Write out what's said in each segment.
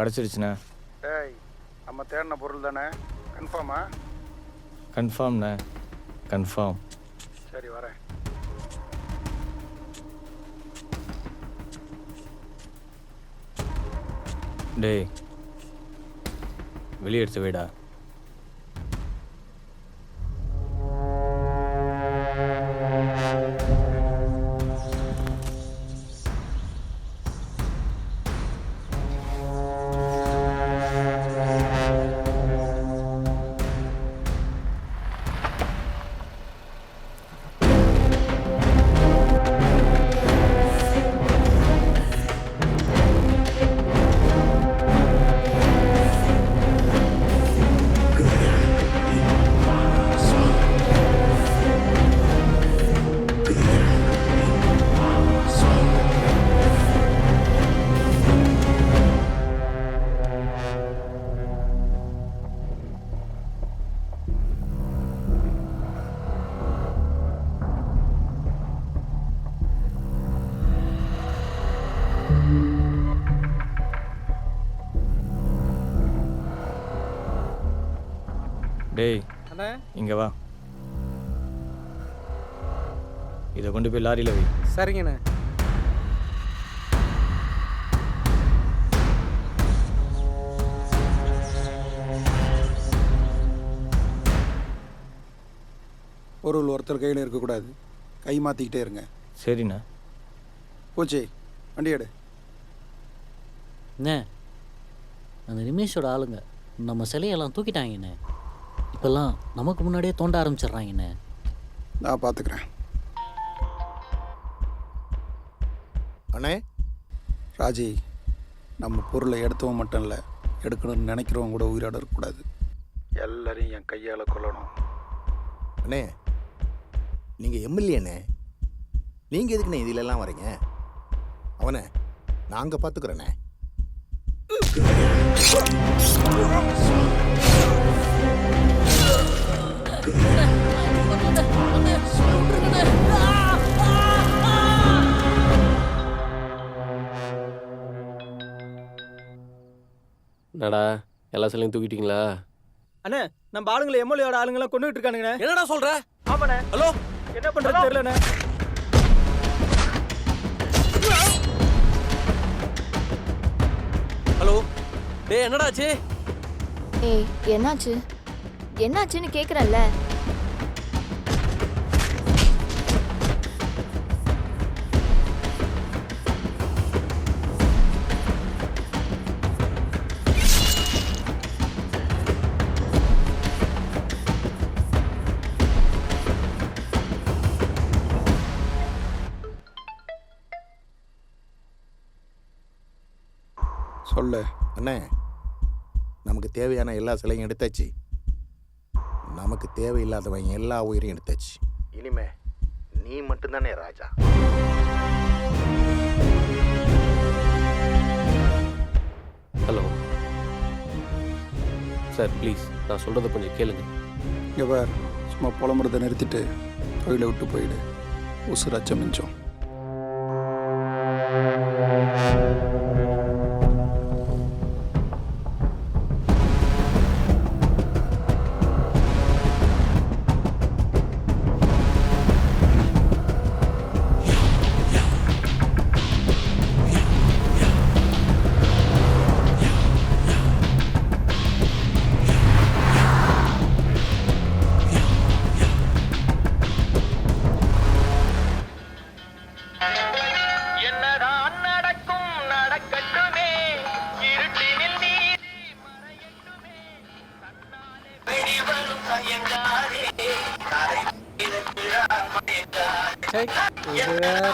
கிடச்சிருச்சுண்ணே. டேய், நம்ம தேடின பொருள் தானே? கன்ஃபார்மா? கன்ஃபார்ம்ண்ணே, கன்ஃபார்ம். சரி, வரேன். டேய், வெளியே எடுத்து வைடா. டேய் அண்ணா, இங்கே வா. இதை கொண்டு போய் லாரியில் வை. சரிங்கண்ணே. பொருள் ஒருத்தர் கையில் இருக்கக்கூடாது. கை மாற்றிக்கிட்டே இருங்க. சரிண்ணா. போச்சு, வண்டி எடு. அண்ணே, அந்த நிமேஷோட ஆளுங்க நம்ம சிலையெல்லாம் தூக்கிட்டாங்கண்ணே. இப்போல்லாம் நமக்கு முன்னாடியே தோண்ட ஆரம்பிச்சிடுறாங்கண்ணே. நான் பார்த்துக்கிறேன். அண்ணே, ராஜி, நம்ம பொருளை எடுத்தவன் மட்டும் இல்லை, எடுக்கணும்னு நினைக்கிறவங்க கூட உயிரோட இருக்கக்கூடாது. எல்லாரையும் என் கையால் கொல்லணும். அண்ணே, நீங்கள் எம்எல்ஏண்ணே, நீங்கள் எதுக்குண்ணே இதிலெல்லாம் வரீங்க? அவனை நாங்கள் பார்த்துக்குறேண்ணே. என்னடா எல்லா சிலையும் தூக்கிட்டீங்களா? அண்ணே, நம்ம ஆளுங்களை எம்எல்ஏட ஆளுங்கெல்லாம் கொண்டுகிட்டு இருக்கானுங்கண்ணே. என்னடா சொல்ற? ஆமாண்ணே. ஹலோ, என்ன பண்றது தெரியலண்ணே. ஹலோ. டேய், என்னடாச்சு? ஏய், என்னாச்சு? என்னாச்சுன்னு கேக்குறல்ல. சொல்லு. அண்ணே, நமக்கு தேவையான எல்லா சிலையும் எடுத்தாச்சு. நமக்கு தேவையில்லாதவங்க எல்லா உயிரையும் எடுத்தாச்சு. இனிமே நீ மட்டும்தானே ராஜா. ஹலோ சார், ப்ளீஸ் நான் சொல்கிறத கொஞ்சம் கேளுங்க. இங்கே பார், சும்மா புலம்புறதை நிறுத்திட்டு தொழிலை விட்டு போயிடு. உசுராச்சம் மிஞ்சம். இது வேற.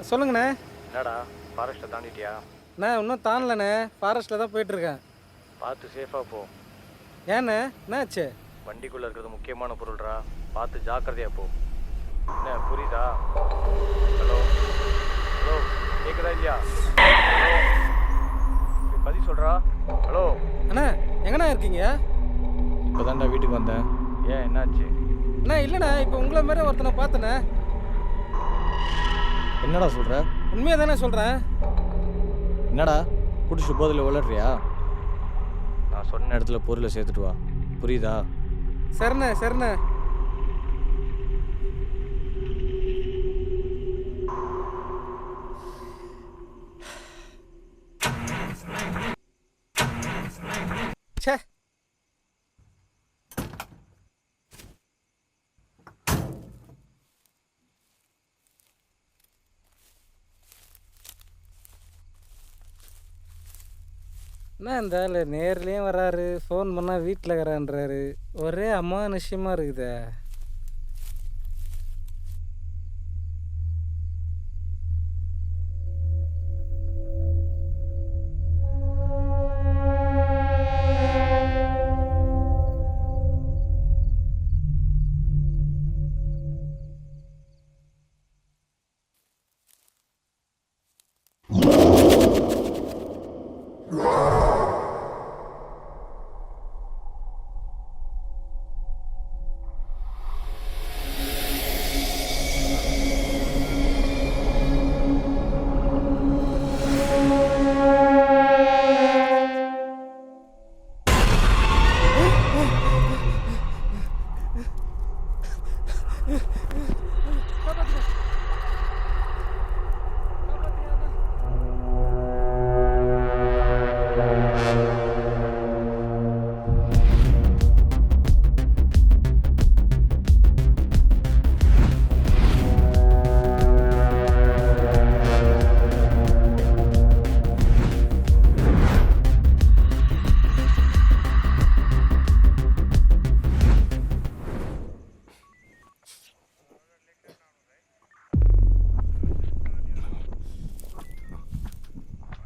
சொல்லுங்கண்ணே. என்னடா, ஃபாரஸ்ட்டை தாண்டிட்டியா? நான் இன்னும் தாண்டலண்ணே, ஃபாரஸ்ட்டில் தான் போயிட்டுருக்கேன். பார்த்து சேஃபாக போ. ஏண்ணே என்னாச்சு? வண்டிக்குள்ளே இருக்கிறது முக்கியமான பொருள்ரா, பார்த்து ஜாக்கிரதையாக போ. என்ன புரியுதா? ஹலோ ஹலோ, கேட்குதா இல்லையா? ஹலோ, பதில் சொல்கிறா. ஹலோ அண்ணா எங்கண்ணா இருக்கீங்க? இப்போ தான்டா வீட்டுக்கு வந்தேன். ஏன் என்னாச்சு? அண்ணா இல்லைண்ணா, இப்போ உங்களை மாதிரி ஒருத்தனை பார்த்தேண்ணே. என்னடா சொல்கிற? உண்மையாக தானே சொல்கிறேன். என்னடா குடிச்சிட்டு போதில் விளையாடுறியா? நான் சொன்ன இடத்துல பொருளை சேர்த்துட்டு வா, புரியுதா? சரிண்ணே சரிண்ணே. ச்சே, என்ன இந்த ஆள் நேர்லேயும் வராரு, ஃபோன் பண்ணால் வீட்டில் இருக்கிறான்றாரு. ஒரே அமானுஷ்யமாக இருக்குதே.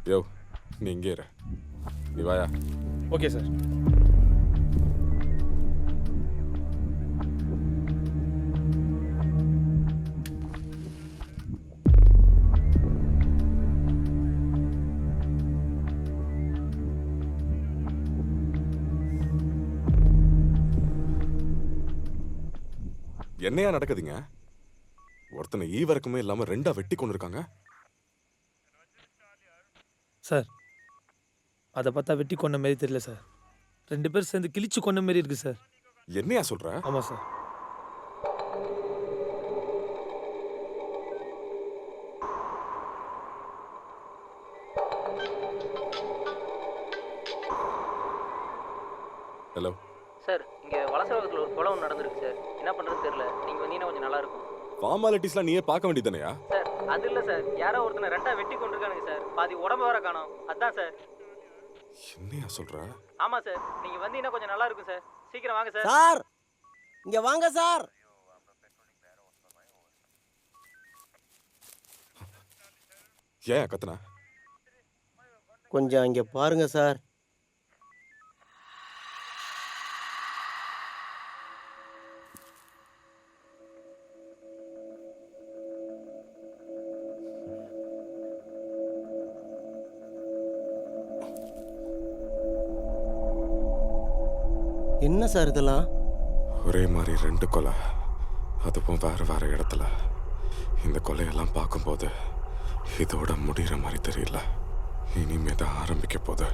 யோ, நீ இங்கே இரு. நீ வாயா. Okay sir. என்னையா நடக்குதுங்க? ஒருத்தனை ஈவரக்குமே இல்லாம ரெண்டா வெட்டி கொண்டு இருக்காங்க. சார் அதை பார்த்தா வெட்டி கொண்ட மாரி தெரியல சார். 2 பேர் சேர்ந்து கிழிச்சு கொண்ட மாரி இருக்கு சார். என்னையா சொல்ற? ஆமாம் சார். ஹலோ சார், இங்கே வலசரகத்தில் ஒரு கொலை நடந்திருக்கு சார். என்ன பண்ணுறதுன்னு தெரியல. நீங்கள் வந்தீங்கன்னா கொஞ்சம் நல்லா இருக்கும். ஃபார்மாலிட்டிஸ்லாம் நீயே பார்க்க வேண்டியதானயா? சார் அது இல்லை சார், யாரோ ஒருத்தனை 2ஆ வெட்டி கொண்டிருக்கானுங்க சார். பாதி உடம்பு வர காணோம். அதான் சார். என்னையா சொல்ற? ஆமாம் சார், நீங்கள் வந்தீங்கன்னா கொஞ்சம் நல்லா இருக்கும் சார். சீக்கிரம் வாங்க சார். சார் இங்கே வாங்க சார். ஏன் கத்துனா? கொஞ்சம் இங்கே பாருங்க சார். என்ன சார் இதெல்லாம்? ஒரே மாதிரி 2 கொலை, அதுவும் வேற வேற இடத்துல. இந்த கொலையெல்லாம் பார்க்கும்போது இதோட முடிகிற மாதிரி தெரியல. இனிமே தான் ஆரம்பிக்க போகுது.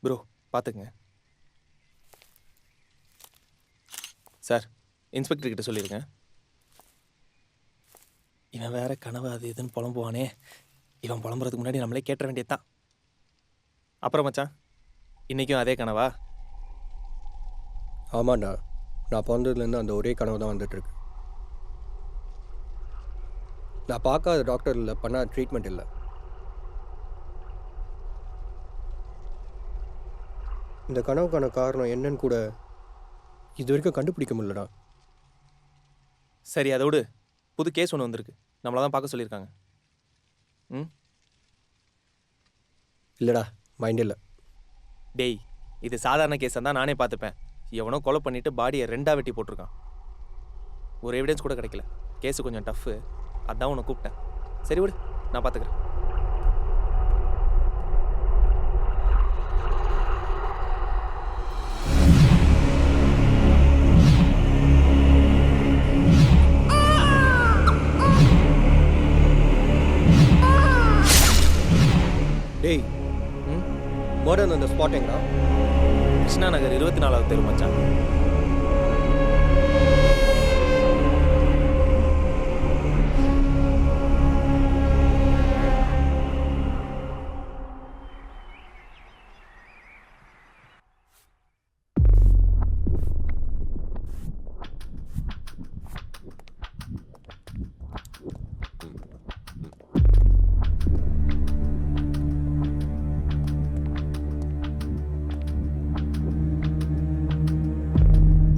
ப்ரோ பார்த்துக்குங்க. சார் இன்ஸ்பெக்டர் கிட்ட சொல்லியிருக்கேன். இவன் வேற கனவு அது இதுன்னு புலம்புவானே, இவன் புலம்புறதுக்கு முன்னாடி நம்மளே கேட்ட வேண்டியது தான். அப்புறம் மச்சான், இன்றைக்கும் அதே கனவா? ஆமாண்டா, நான் பிறந்ததுலேருந்து அந்த ஒரே கனவு தான் வந்துட்டுருக்கு. நான் பார்க்காத டாக்டர் இல்லை, பண்ணாத ட்ரீட்மெண்ட் இல்லை. இந்த கனவுக்கான காரணம் என்னன்னு கூட இது வரைக்கும் கண்டுபிடிக்க முடியலடா. சரி, அதோடு புது கேஸ் ஒன்று வந்திருக்கு, நம்மளை தான் பார்க்க சொல்லியிருக்காங்க. ம் இல்லைடா, மைண்ட் இல்லை. டேய், இது சாதாரண கேஸாக தான் நானே பார்த்துப்பேன். எவனோ கொலை பண்ணிவிட்டு பாடியை 2 வெட்டி போட்டிருக்கான். ஒரு எவிடன்ஸ் கூட கிடைக்கல. கேஸு கொஞ்சம் டஃப்பு, அதான் உன்னை கூப்பிட்டேன். சரி விடு, நான் பார்த்துக்கிறேன். டேய், மர்டர் அந்த ஸ்பாட் எங்கடா? கிருஷ்ணா நகர் 24வது தெரு மச்சான்.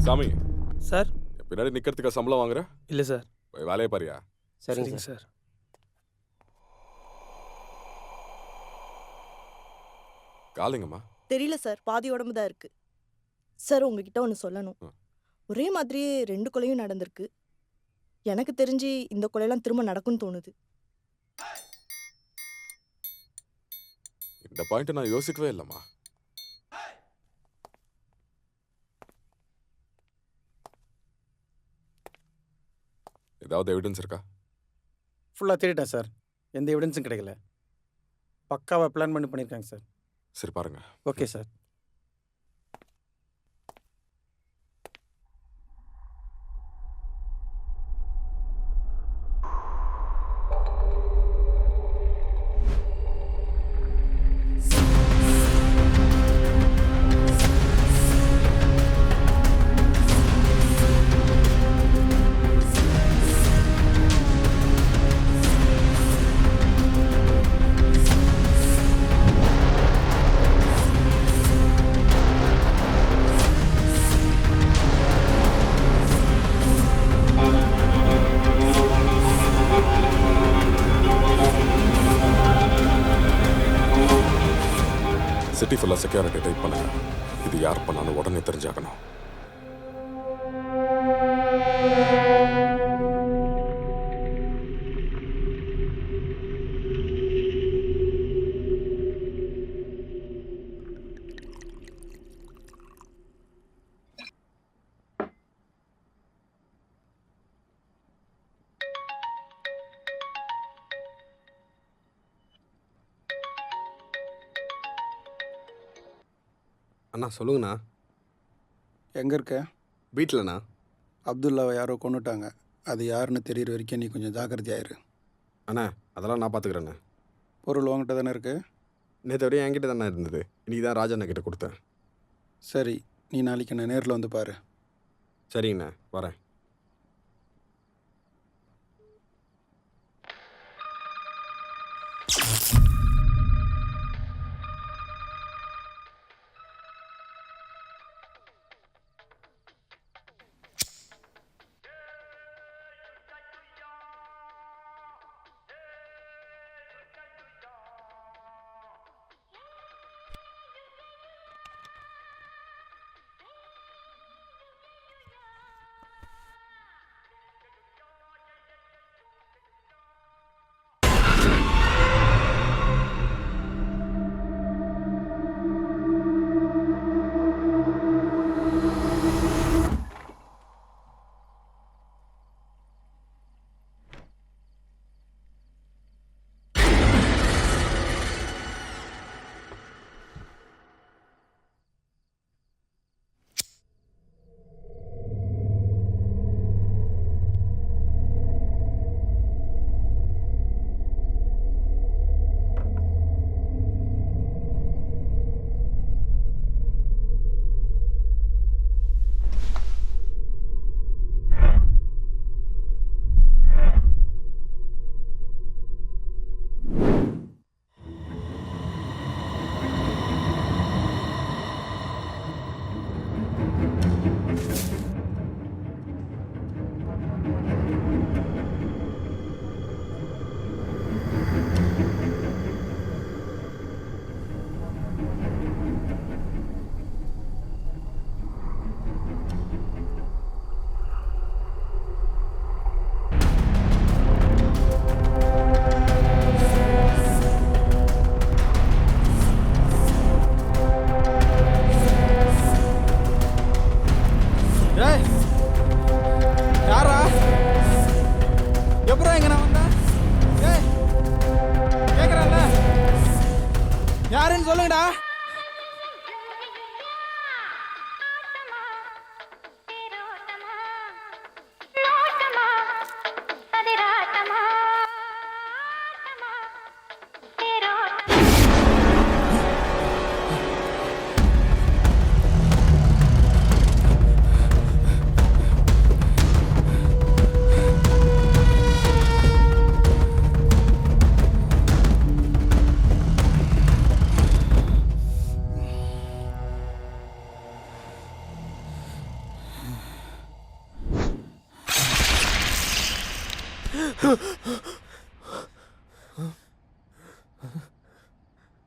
சாமி சார். பின்னாடி நிக்கிறதுக்கு சம்பளம் வாங்குற? இல்லை சார். போய் வேலையை பாரியா? சரிங்க சார். காலிங்கம்மா. தெரியல சார், பாதி உடம்பு தான் இருக்கு. சார் உங்ககிட்ட ஒன்று சொல்லணும். ஒரே மாதிரியே 2 கொலையும் நடந்திருக்கு. எனக்கு தெரிஞ்சு இந்த கொலையெல்லாம் திரும்ப நடக்கும்னு தோணுது. இந்த பாயிண்ட் நான் யோசிக்கவே இல்லைம்மா. ஏதாவது எவிடன்ஸ் இருக்கா? ஃபுல்லாக தேடிட்டேன் சார், எந்த எவிடன்ஸும் கிடைக்கல. பக்காவாக பிளான் பண்ணியிருக்காங்க சார். சரி பாருங்க. Okay sir. சிட்டி ஃபுல்லாக செக்யூரிட்டி டைப் பண்ணுங்க. இது யார் பண்ணாலும் உடனே தெரிஞ்சாகணும். அண்ணா சொல்லுங்கண்ணா. எங்கே இருக்க? வீட்டிலண்ணா. அப்துல்லாவை யாரோ கொண்டுட்டாங்க. அது யாருன்னு தெரியுற வரைக்கும் நீ கொஞ்சம் ஜாக்கிரதையாயிரு. அண்ணா அதெல்லாம் நான் பார்த்துக்கிறேண்ணே. பொருள் உங்ககிட்ட தானே இருக்கு? நேற்று வரையும் என்கிட்ட தானே இருந்தது. இன்றைக்கி தான் ராஜா அண்ணா கிட்ட கொடுத்தேன். சரி, நீ நாளைக்கு என்ன நேரில் வந்து பாரு. சரிங்கண்ணா, வரேன்.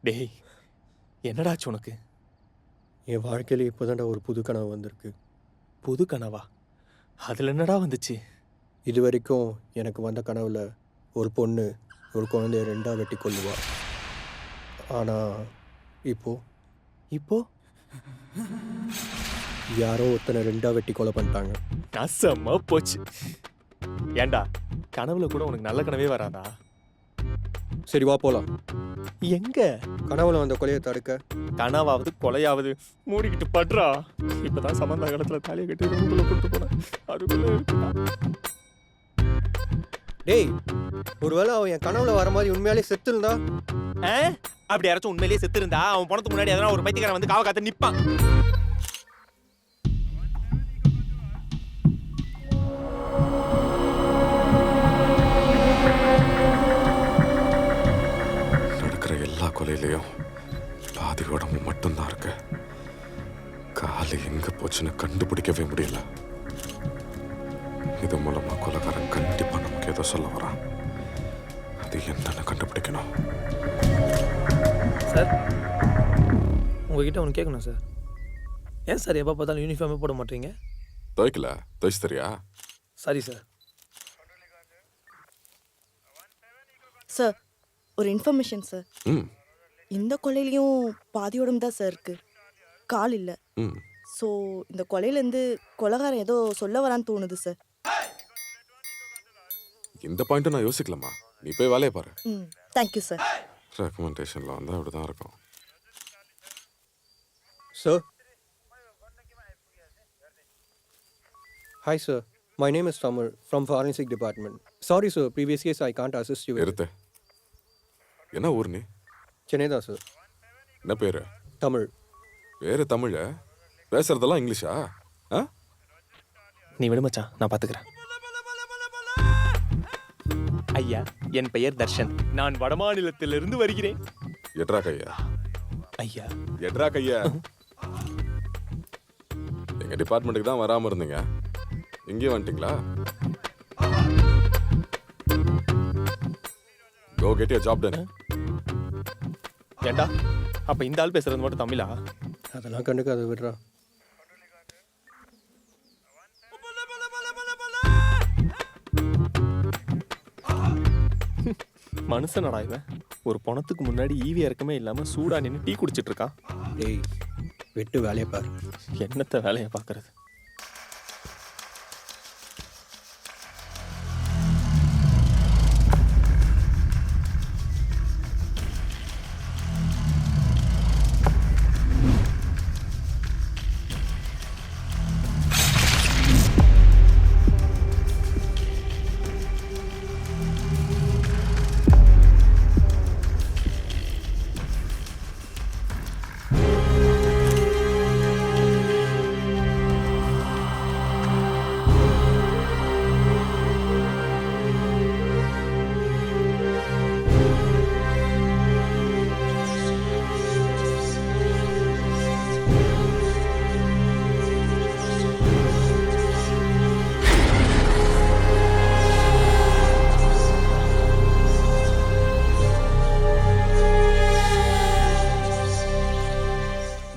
டேய் என்னடாச்சு உனக்கு? என் வாழ்க்கையில் இப்போதான்டா ஒரு புது கனவு வந்திருக்கு. புது கனவா? அதில் என்னடா வந்துச்சு? இது வரைக்கும் எனக்கு வந்த கனவுல ஒரு பொண்ணு ஒரு குழந்தைய ரெண்டாக வெட்டி கொல்லுவா. ஆனால் இப்போ யாரோ ஒருத்தனை ரெண்டாக வெட்டி கொலை பண்ணிட்டாங்க. நாசமா போச்சு. ஏண்டா கனவுல கூட உனக்கு நல்ல கனவே வராதா? சரி வா போகலாம். எங்க? கனவுல வந்த கொலையை தடுக்க. கனவாவது கொலையாவது மூடிக்கிட்டு படுறா. இப்பதான் சம்பந்த காலத்துல தாலியை கட்டி ரூமுக்குள்ள கூட்டு போனேன். அதுக்குள்ள இருக்குடா. டேய், ஒருவேளை அவன் என் கனவுல வர மாதிரி உண்மையாலே செத்து இருந்தா? அப்படி யாராச்சும் உண்மையிலேயே செத்து இருந்தா அவன் போனதுக்கு முன்னாடி எதனா ஒரு பைத்தியக்காரன் வந்து காவ காத்து நிப்பான். நடக்கிற எல்லா கொலையிலையும் பாதி உடம்பு மட்டும்தான் இருக்கு. காலு எங்க போச்சுன்னு கண்டுபிடிக்கவே முடியல. இது மூலமா கொலைகாரன் கண்டிப்பா நமக்கு ஏதோ சொல்ல வரான். அது என்னன்னு கண்டுபிடிக்கணும். சார், உங்ககிட்ட ஒன்று கேட்கணும் சார். ஏன் சார் எப்போ பார்த்தாலும் யூனிஃபார்மே போட மாட்டீங்க? துவைக்கல, துவைச்சு தெரியா? Sorry sir. சார், ஒரு இன்ஃபர்மேஷன் சார். இந்த கொலையிலையும் பாதி உடம்பு தான் சார் இருக்கு, கால் இல்லை. ஸோ இந்த கொலையிலேருந்து கொலைகாரன் ஏதோ சொல்ல வரான்னு தோணுது சார். இந்த பாயிண்ட் நான் யோசிக்கலாமா? நீ போய் வேலையை பாரு. Thank you sir. ரெக்கமெண்டேஷன்ல வந்தால் அப்படி தான் இருக்கும். Sir. Hi sir, my name is Tamil from Forensic Department. Sorry sir, previous case I can't assist you with. எடுத்து. என்ன ஊர் நீ? சென்னை தான் சார். என்ன பேரு? தமிழ். பேரு தமிழ? பேசுறதெல்லாம் இங்கிலீஷா? நீ விடு மச்சான், நான் பார்த்துக்கிறேன். ஐயா, என் பெயர் தர்ஷன். நான் வடமாநிலத்திலிருந்து வருகிறேன். எட்ரா கையா? ஐயா. எட்ரா கையா? எங்க டிபார்ட்மெண்ட்டுக்கு தான் வராம இருந்தீங்க, இங்கே வந்துட்டீங்களா? Go get your job done. ஏண்டா, அப்ப இந்த ஆள் பேசுறது மட்டும் தமிழா? அதெல்லாம் கண்டுக்காத விடுறா. மனுஷனடா இவன். ஒரு பணத்துக்கு முன்னாடி ஈவி இறக்கமே இல்லாம சூடா நின்று டீ குடிச்சிட்டு இருக்கான். டேய், வெட்டு வேலையை பாரு. என்னத்த வேலையை பார்க்கறது?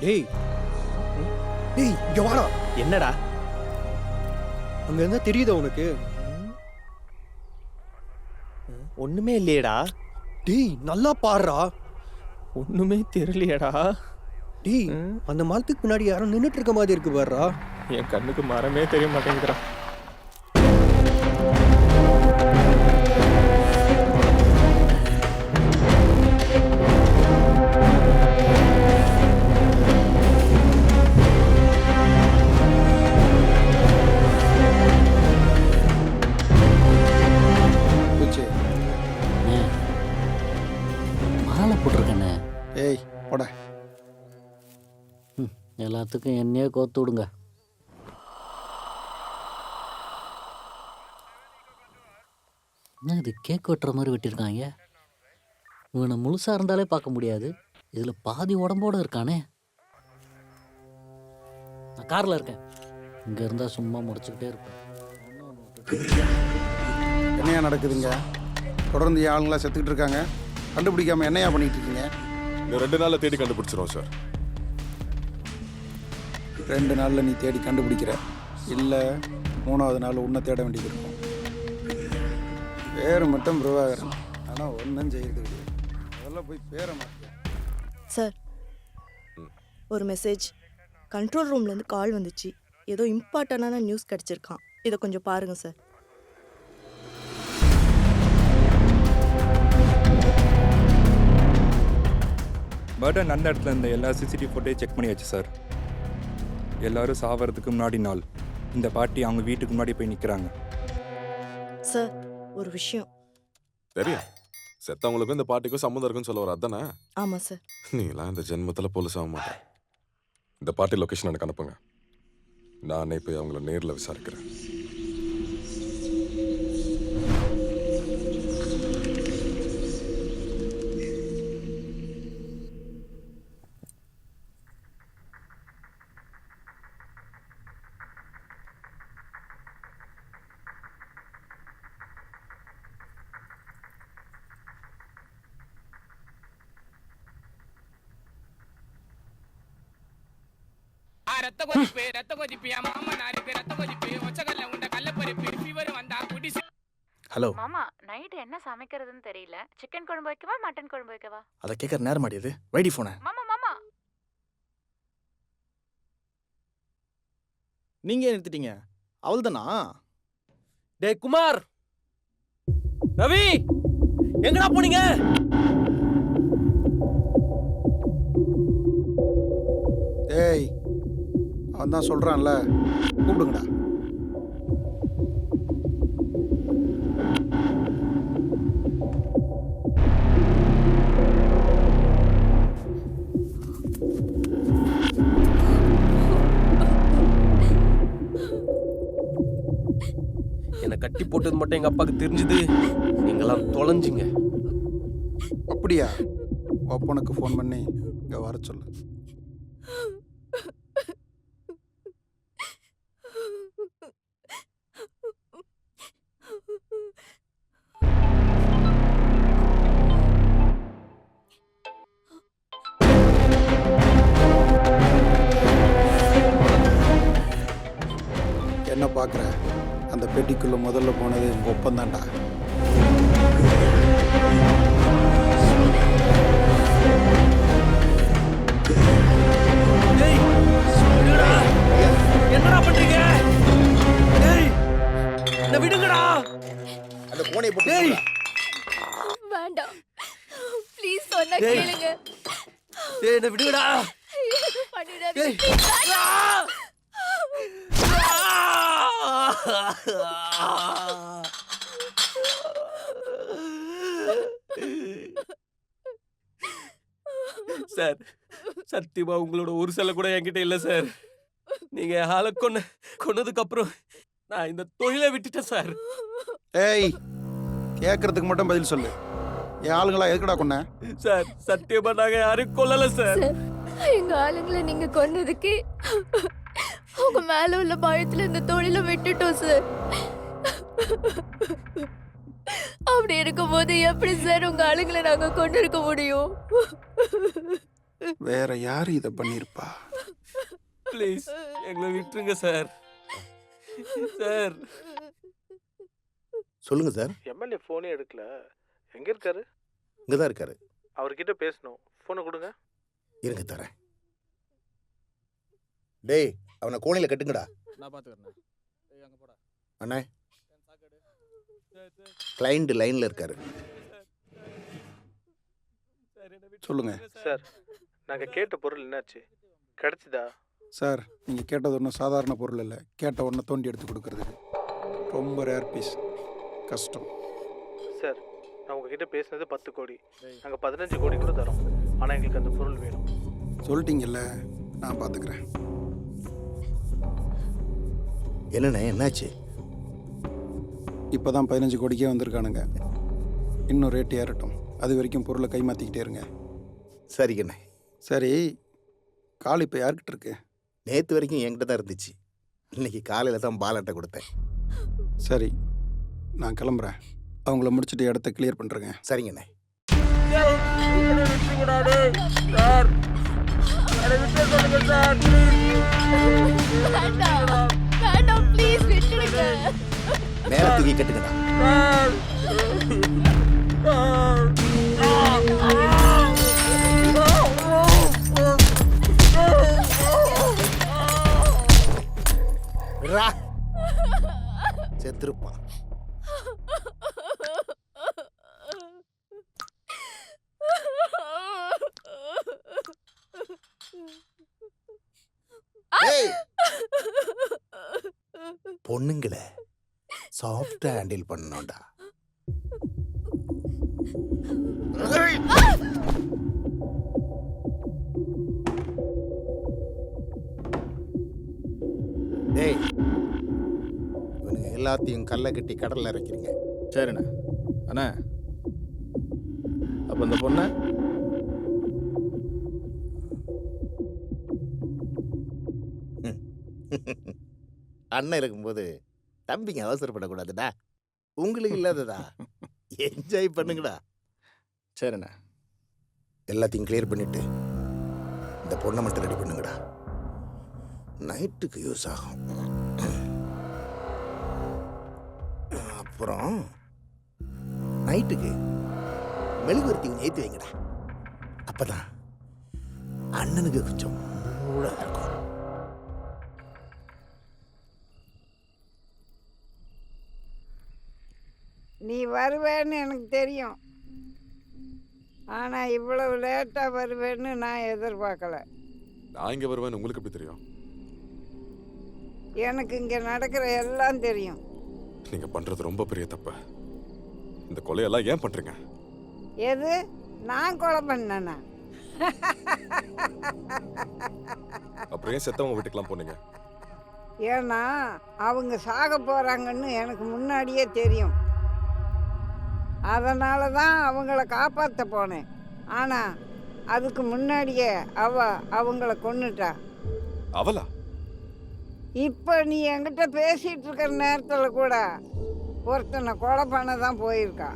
டேய், டேய் இங்க வாடா. என்னடா? அங்க இருந்தா தெரியுதா உனக்கு? ஒண்ணுமே இல்லையேடா. டேய் நல்லா பாருடா. ஒண்ணுமே தெரியலையேடா. டேய், அந்த மரத்துக்கு பின்னாடி யாரும் நின்னுட்டு இருக்க மாதிரி இருக்கு பாருடா. என் கண்ணுக்கு மரமே தெரிய மாட்டேங்குதுடா. மாலை போட்டிருக்கேண்ணே. ஏய் போட. எல்லாத்துக்கும் என்னையே கோத்து விடுங்க. என்ன இது கேக் வெட்டுற மாதிரி வெட்டியிருக்காங்க? இவனை முழுசாக இருந்தாலே பார்க்க முடியாது, இதில் பாதி உடம்போடு இருக்கானே. நான் காரில் இருக்கேன், இங்கே இருந்தால் சும்மா முடிச்சுக்கிட்டே இருப்பேன். என்னையா நடக்குதுங்க? தொடர்ந்து என் ஆளுங்களா செத்துக்கிட்டு இருக்காங்க. கண்டுபிடிக்காம என்னையா பண்ணிட்டு இருக்கீங்க? இந்த 2 நாளில் தேடி கண்டுபிடிச்சிரும் சார். 2 நாளில் நீ தேடி கண்டுபிடிக்கிற, இல்லை 3வது நாள் உன்னை தேட வேண்டியது இருக்கும். பேர் மட்டும் பிரபாகரன், ஆனால் ஒன்றும் செய்யறது கிடையாது. அதெல்லாம் போய் பேரை மாற்ற. சார், ஒரு மெசேஜ் கண்ட்ரோல் ரூம்லேருந்து கால் வந்துச்சு. ஏதோ இம்பார்ட்டண்டான நியூஸ் கிடச்சிருக்கான். இதை கொஞ்சம் பாருங்கள் சார். மர்டர் நடந்த இடத்துல இருந்த எல்லா சிசிடிவி ஃபுட்டேஜ் செக் பண்ணியாச்சு சார். எல்லாரும் சாவறதுக்கு முன்னாடி நாள் இந்த பாட்டி அவங்க வீட்டுக்கு முன்னாடி போய் நிற்கிறாங்க. சார், ஒரு விஷயம். தெரியும், செத்தவங்களுக்கும் இந்த பாட்டிக்கும் சம்மந்தம் இருக்குன்னு சொல்ல வர அதானே? ஆமாம் சார். நீலாம் இந்த ஜென்மத்தில் போலீஸ் ஆக மாட்டேன். இந்த பாட்டி லொக்கேஷன் எனக்கு அனுப்புங்க, நானே போய் அவங்கள நேரில் விசாரிக்கிறேன். ரத்த கொதிப்பு ரத்த கொதிப்பு என் மாமா நாருக்கு ரத்த கொதிப்பு ஒச்சகல்ல உண்ட கள்ளப்பருப்பு ஃபீவர் வந்தா குடி. ஹலோ மாமா, நைட் என்ன சமைக்கிறதுன்னு தெரியல. சிக்கன் குழம்பு வைக்கவா மட்டன் குழம்பு வைக்கவா? அதை கேட்குற நேரம் மாட்டியது. வைடி ஃபோனை. மாமா மாமா நீங்கள் நிறுத்திட்டீங்க, அவள் தானா? டே குமார், ரவி, எங்கடா போனீங்க? ஏய், அவன் தான் சொல்கிறான்ல, கூப்பிடுங்கடா. என்னை கட்டி போட்டது மட்டும் எங்கள் அப்பாவுக்கு தெரிஞ்சுது, நீங்களாம் தொலைஞ்சிங்க. அப்படியா? அப்பனுக்கு ஃபோன் பண்ணி இங்கே வர சொல்லு. என்ன பார்க்குற? அந்த பெட்டிக்குள்ளே முதல்ல போனது எங்கள் ஒப்பந்தாண்டா. என்னடா பண்றீங்க? டேய், என்ன விடுங்கடா. அந்த கோணையை போட்டு டேய், வேண்டாம், ப்ளீஸ் சொன்னா டேய். கேளுங்க. டேய், என்ன விடுங்கடா. பண்ணிடாதீங்க. டேய். சார், சத்தியமா உங்களோட ஒரு சில கூட என்கிட்ட இல்லை சார். நீங்க ஆளை கொன்னதுக்கு அப்புறம் நான் இந்த தொழிலை விட்டுட்டேன் சார். ஏய், கேட்கறதுக்கு மட்டும் பதில் சொல்லு. என் ஆளுங்களா எதுக்குடா கொன்ன? சார், சத்தியமா நாங்க யாரும் கொல்லல சார். எங்க ஆளுங்களை நீங்க கொன்னதுக்கு உங்க மேல உள்ள பயத்துல இந்த தொழிலை விட்டுட்டோம் சார். அப்படி இருக்கும்போது எப்படி சார் உங்க ஆளுங்களை நாங்க கொண்டு இருக்க முடியும்? வேற யாரு இதை பண்ணியிருப்பா? ப்ளீஸ் எங்களை விட்டுருங்க சார். சார், சொல்லுங்க சார். எம்எல்ஏ ஃபோனே எடுக்கல, எங்க இருக்காரு? இங்கே தான் இருக்காரு. அவர்கிட்ட பேசணும், ஃபோனை கொடுங்க. இருங்க தரேன். டேய், அவனை கோணையில் கட்டுங்கடா. நான் பார்த்துக்கிறேன். அங்கே போடா அண்ணே, கிளைண்ட் லைனில் இருக்காரு. சொல்லுங்க சார். நாங்கள் கேட்ட பொருள் என்னாச்சு? கிடைச்சிதா? சார், நீங்கள் கேட்டது ஒன்றும் சாதாரண பொருள் இல்லை. கேட்ட ஒன்றை தோண்டி எடுத்து கொடுக்கறதுக்கு ரொம்ப ரேர் பீஸ், கஷ்டம். சார், நான் உங்ககிட்ட பேசுனது 10 கோடி. நாங்கள் 15 கோடி கூட தரோம். ஆனால் எங்களுக்கு அந்த பொருள் வேணும். சொல்லிட்டீங்கல்ல, நான் பார்த்துக்கிறேன். என்னண்ணே, என்னாச்சு? இப்போ தான் 15 கோடிக்கே வந்திருக்கானுங்க. இன்னும் ரேட்டு ஏறட்டும், அது வரைக்கும் பொருளை கைமாற்றிக்கிட்டே இருங்க. சரிங்கண்ணே. சரி, கால் இப்போ யார்கிட்ட இருக்கு? நேற்று வரைக்கும் என்கிட்ட தான் இருந்துச்சு. இன்னைக்கு காலையில் தான் பால் அட்டை கொடுத்தேன். சரி, நான் கிளம்புறேன். அவங்கள முடிச்சுட்டு இடத்த கிளியர் பண்ணுறேங்க. சரிங்கண்ணே. வேண்டாம் ப்ளீஸ் விட்டுடுங்க. மேல தூக்கி கட்டுங்கடா. செத்துருப்பான். பொண்ணுங்களை சாஃப்டா ஹேண்டில் பண்ணணும்டா. டேய், இவனுங்க எல்லாத்தையும் கல்லை கட்டி கடல்ல இறக்கிறீங்க. சரிண்ணே. அண்ணா அப்போ இந்த பொண்ணை அண்ணன் இருக்கும்போது தம்பிங்க அவசரப்படக்கூடாதுடா. உங்களுக்கு இல்லாததா என்ஜாய் பண்ணுங்கடா. சரிண்ணே. எல்லாத்தையும் கிளியர் பண்ணிட்டு இந்த பொண்ணை மட்டும் ரெடி பண்ணுங்கடா. நைட்டுக்கு யூஸ் ஆகும். அப்புறம் நைட்டுக்கு மெழுகுவர்த்தி ஏற்றி வைங்கடா. அப்பதான் அண்ணனுக்கு கொஞ்சம் மூடா இருக்கும். நீ வருவேன்னு எனக்கு தெரியும், ஆனால் இவ்வளவு லேட்டாக வருவேன்னு நான் எதிர்பார்க்கல. நான் இங்கே வருவேன்னு உங்களுக்கு எப்படி தெரியும்? எனக்கு இங்கே நடக்கிற எல்லாம் தெரியும். நீங்கள் பண்ணுறது ரொம்ப பெரிய தப்பு. இந்த கொலையெல்லாம் ஏன் பண்ணுறீங்க? எது நான் கொலை பண்ணேனா? அப்புறம் ஏன் செத்தவங்க வீட்டுக்கெல்லாம் போனீங்க? ஏன்னா அவங்க சாக போகிறாங்கன்னு எனக்கு முன்னாடியே தெரியும். அதனால தான் அவங்கள காப்பாற்ற போனேன். ஆனால் அதுக்கு முன்னாடியே அவங்கள கொன்னுட்டா. அவளா? இப்போ நீ என்கிட்ட பேசிகிட்டு இருக்கிற நேரத்தில் கூட ஒருத்தனை கொலை பண்ண தான் போயிருக்கா.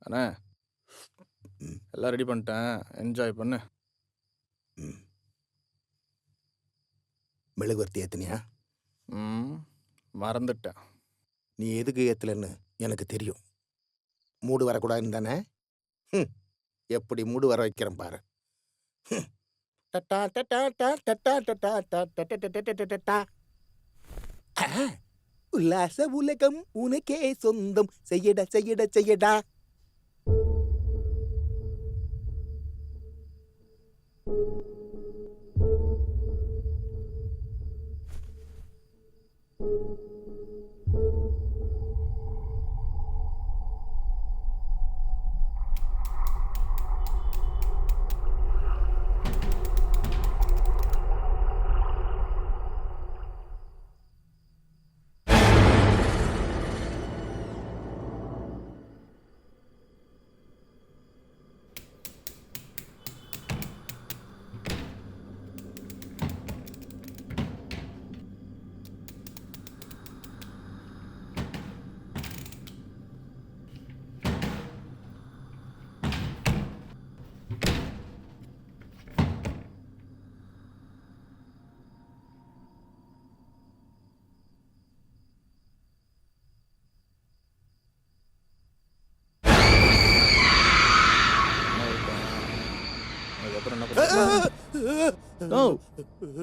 அண்ணா எல்லாம் ரெடி பண்ணிட்டேன், என்ஜாய் பண்ணு. மெழுகுவர்த்தி ஏத்துனியா? மறந்துட்டேன். நீ எதுக்கு ஏத்தலன்னு எனக்கு தெரியும். மூடு வரக்கூடாதுன்னு தானே? எப்படி மூடு வர வைக்கிறேன் பாரு. உல்லாச உலகம் உனக்கே சொந்தம், செய்யடா செய்யடா செய்யடா.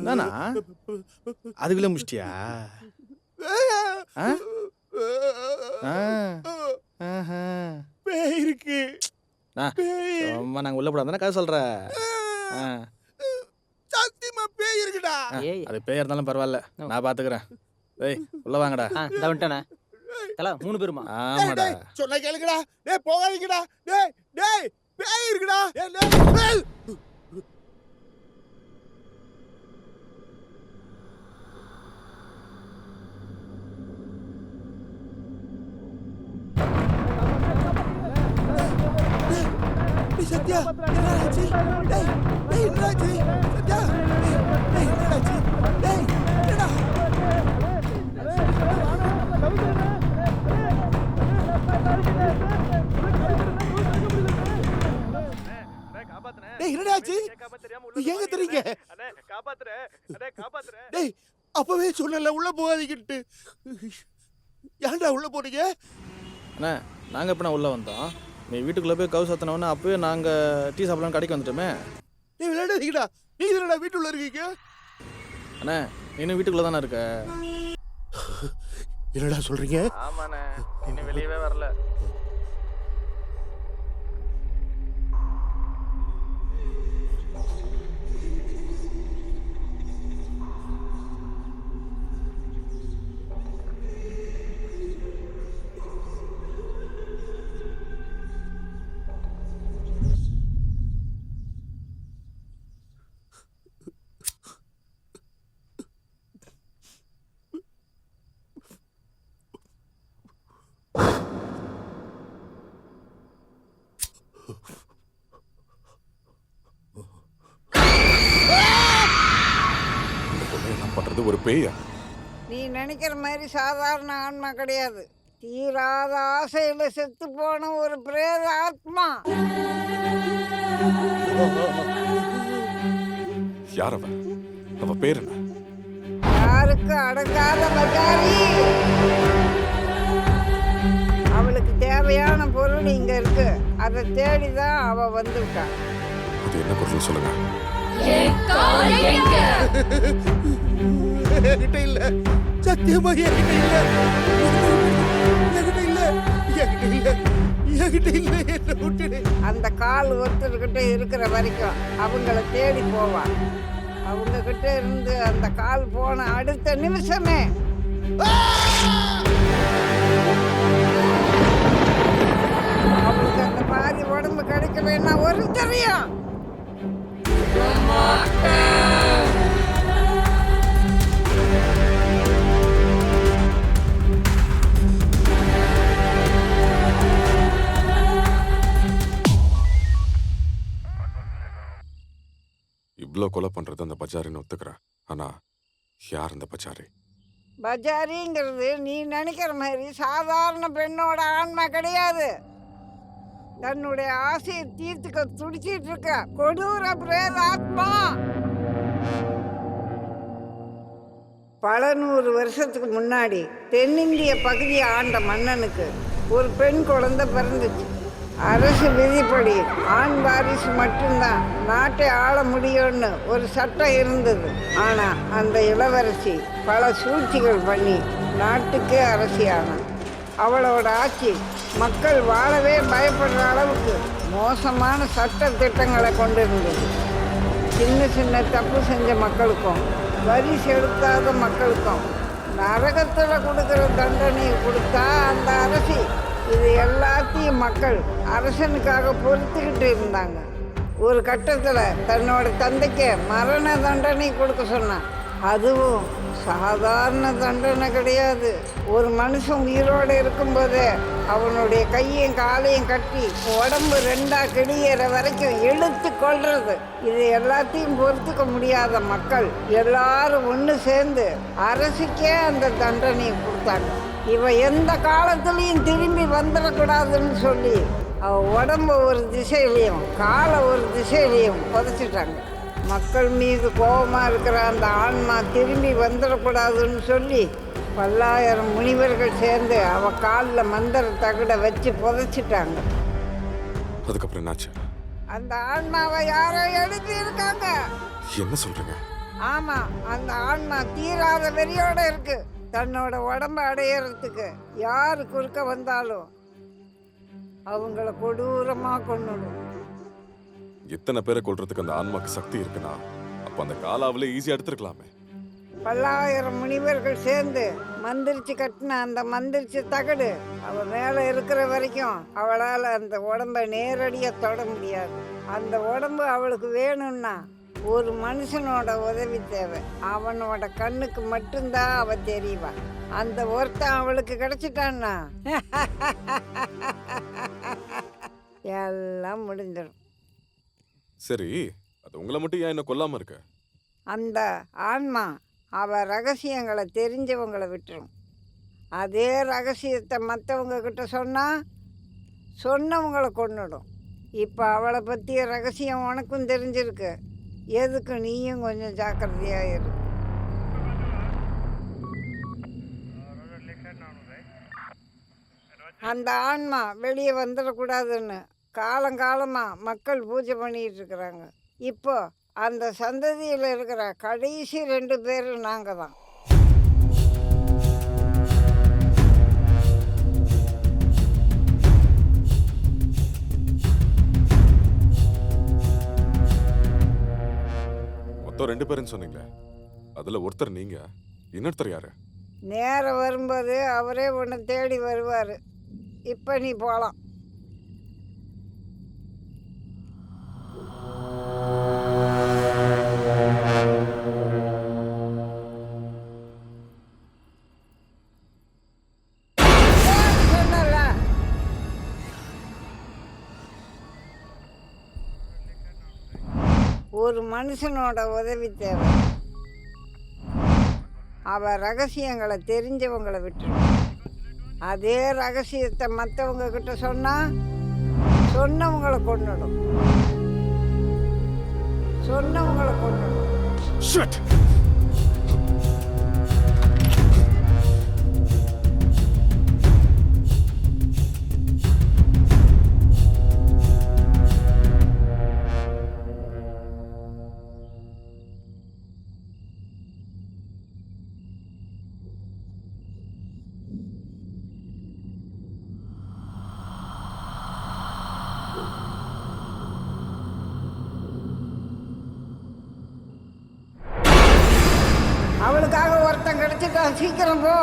நானா அதுக்குள்ள முடிச்சிட்டியா? இருக்கு சும்மா நாங்க உள்ள போடாதானே கதை சொல்ற. சத்தியமா பேய் இருக்குடா. அது பேய் இருந்தாலும் பரவாயில்ல, நான் பாத்துக்கிறேன். டேய் உள்ள வாங்கடா. இந்த வந்துட்டானே தல 3 பேருமா? ஆமாடா. சொன்னா கேளுங்கடா. டேய் போகாதீங்கடா. டேய் டேய் பேய் இருக்குடா. டேய் சத்யா என்னாச்சு? டேய் டேய் என்னாச்சு? சத்யா டேய் என்னாச்சு? டேய் என்னடா? டேய் என்னடா ஆச்சு? எங்க தெரியுங்க? டேய் அப்பவே சொல்லல உள்ள போகாதீங்கட்டு. ஏன்டா உள்ள போறீங்க? அண்ணே நாங்கள் எப்போ உள்ளே வந்தோம்? நீ வீட்டுக்குள்ளே போய் கவு சத்தினோன்னா அப்போயே நாங்கள் டீ சாப்பிடலாம் கடைக்கு வந்துட்டோமே. நீ விளையாடாதீங்கடா. நீ என்னடா வீட்டுக்குள்ள இருக்கீங்க? அண்ணே இன்னும் வீட்டுக்குள்ளே தானே இருக்க? என்னடா சொல்றீங்க? ஆமாண்ணே இன்னும் வெளியவே வரல. பண்றது ஒரு பேயா? நீ நினைக்கிற மாதிரி சாதாரண ஆன்மா கிடையாது. தீராத ஆசையில செத்து போன ஒரு பிரேத ஆத்மா. யார் அவ? அவ பேர் என்ன? யாருக்கு அடங்காத பஜாரி. அவளுக்கு தேவையான பொருள் இங்க இருக்கு. அதை தேடிதான் அவ வந்துட்டா. அது என்ன பொருள் சொல்லுங்க. என்கிட்ட இல்ல, சத்தியமா என்கிட்ட இல்ல, என்கிட்ட இல்ல, என்கிட்ட இல்ல, என்கிட்ட இல்ல, என்ன விட்டுடு. அந்த கால் ஒருத்தர்கிட்ட இருக்கிற வரைக்கும் அவங்கள தேடி போவான். அவங்க கிட்ட இருந்து அந்த கால் போன அடுத்த நிமிஷமே அவளுக்கு அந்த பாதி உடம்பு கிடைக்கலன்னா ஒரு தெரியும். இவ்ளோ கொலை பண்றது அந்த பஜாரின்னு ஒத்துக்கிறேன். ஆனா யார் அந்த பஜாரி? பஜாரிங்கிறது நீ நினைக்கிற மாதிரி சாதாரண பெண்ணோட ஆன்மா கிடையாது. தன்னுடைய ஆசையை தீர்த்துக்க துடிச்சிட்டு இருக்க கொடூர பிரேத ஆத்மா. பல 100 வருஷத்துக்கு முன்னாடி தென்னிந்திய பகுதியை ஆண்ட மன்னனுக்கு ஒரு பெண் குழந்தை பிறந்துச்சு. அரசு விதிப்படி ஆண் வாரிசு மட்டும்தான் நாட்டை ஆள முடியும்னு ஒரு சட்டம் இருந்தது. ஆனால் அந்த இளவரசி பல சூழ்ச்சிகள் பண்ணி நாட்டுக்கே அரசியானாள். அவளோட ஆட்சி மக்கள் வாழவே பயப்படுற அளவுக்கு மோசமான சட்ட திட்டங்களை கொண்டிருந்தது. சின்ன சின்ன தப்பு செஞ்ச மக்களுக்கும் வரி செலுத்தாத மக்களுக்கும் நரகத்தில் கொடுக்குற தண்டனையை கொடுத்தா அந்த அரசி இது எல்லாத்தையும் மக்கள் அரசனுக்காக பொறுத்துக்கிட்டு இருந்தாங்க. ஒரு கட்டத்தில் தன்னோட தந்தைக்கு மரண தண்டனை கொடுக்க சொன்னான். அதுவும் சாதாரண தண்டனை கிடையாது. ஒரு மனுஷன் உயிரோடு இருக்கும்போதே அவனுடைய கையும் காலையும் கட்டி உடம்பு 2ஆ கிடியிற வரைக்கும் இழுத்து கொள்றது. இது எல்லாத்தையும் பொறுத்துக்க முடியாத மக்கள் எல்லாரும் ஒன்று சேர்ந்து அரசுக்கே அந்த தண்டனையை கொடுத்தாங்க. இவ எந்த காலத்துலேயும் திரும்பி வந்துடக்கூடாதுன்னு சொல்லி அவ உடம்பு ஒரு திசையிலையும் காலை ஒரு திசையிலையும் புதைச்சிட்டாங்க. மக்கள் மீது கோபமாக இருக்கிற அந்த ஆன்மா திரும்பி வந்துடக்கூடாதுன்னு சொல்லி பல்லாயிரம் முனிவர்கள் சேர்ந்து அவ காலில் மந்திர தகடை வச்சு புதைச்சிட்டாங்க. அதுக்கப்புறம் என்னாச்சு? அந்த ஆன்மாவை யாரோ எழுதி இருக்காங்க. என்ன சொல்றீங்க? ஆமா, அந்த ஆன்மா தீராத வெறியோட இருக்கு. தன்னோட உடம்ப அடையறதுக்கு யாரு குறுக்க வந்தாலும் அவங்கள கொடூரமா கொன்னுடும். எத்தனை பேரை கொல்றதுக்கு அந்த ஆன்மாக்கு சக்தி இருக்குன்னா அப்ப அந்த காலாவில ஈஸியா எடுத்துருக்கலாமே. பல்லாயிரம் முனிவர்கள் சேர்ந்து மந்திரிச்சு கட்டின அந்த மந்திரிச்சு தகடு அவ மேல இருக்கிற வரைக்கும் அவளால் அந்த உடம்ப நேரடியாக தொட முடியாது. அந்த உடம்பு அவளுக்கு வேணும்னா ஒரு மனுஷனோட உதவி தேவை. அவனோட கண்ணுக்கு மட்டும்தான் அவ தெரியவா. அந்த ஒருத்தன் அவளுக்கு கிடைச்சிட்டான்னா எல்லாம் முடிஞ்சிடும். சரி, அது உங்களை மட்டும் ஏன் என்ன கொல்லாம இருக்க? அந்த ஆன்மா அவ ரகசியங்களை தெரிஞ்சவங்களை விட்டுரும். அதே ரகசியத்தை மற்றவங்க கிட்ட சொன்னவங்களை கொன்னுடும். இப்போ அவளை பற்றிய ரகசியம் உனக்கும் தெரிஞ்சிருக்கு. எதுக்கு நீயும் கொஞ்சம் ஜாக்கிரதையாக இரு. அந்த ஆன்மா வெளியே வந்துடக்கூடாதுன்னு காலங்காலமாக மக்கள் பூஜை பண்ணிகிட்டு இருக்கிறாங்க. இப்போ அந்த சந்ததியில் இருக்கிற கடைசி 2 பேர் நாங்கள் தான். மொத்தம் 2 பேருன்னு சொன்னீங்களே, அதுல ஒருத்தர் நீங்க, இன்னொருத்தர் யாரு? நேரம் வரும்போது அவரே உன்னை தேடி வருவார். இப்போ நீ போகலாம். ஒரு மனுஷனோட உதவி தேவை. அவ ரகசியங்களை தெரிஞ்சவங்களை விட்டுரும். அதே ரகசியத்தை மற்றவங்க கிட்ட சொன்னவங்களை கொன்னுடும். அவளுக்காக ஒருத்தன் கிடைச்சிட்டான். சீக்கிரம் போ.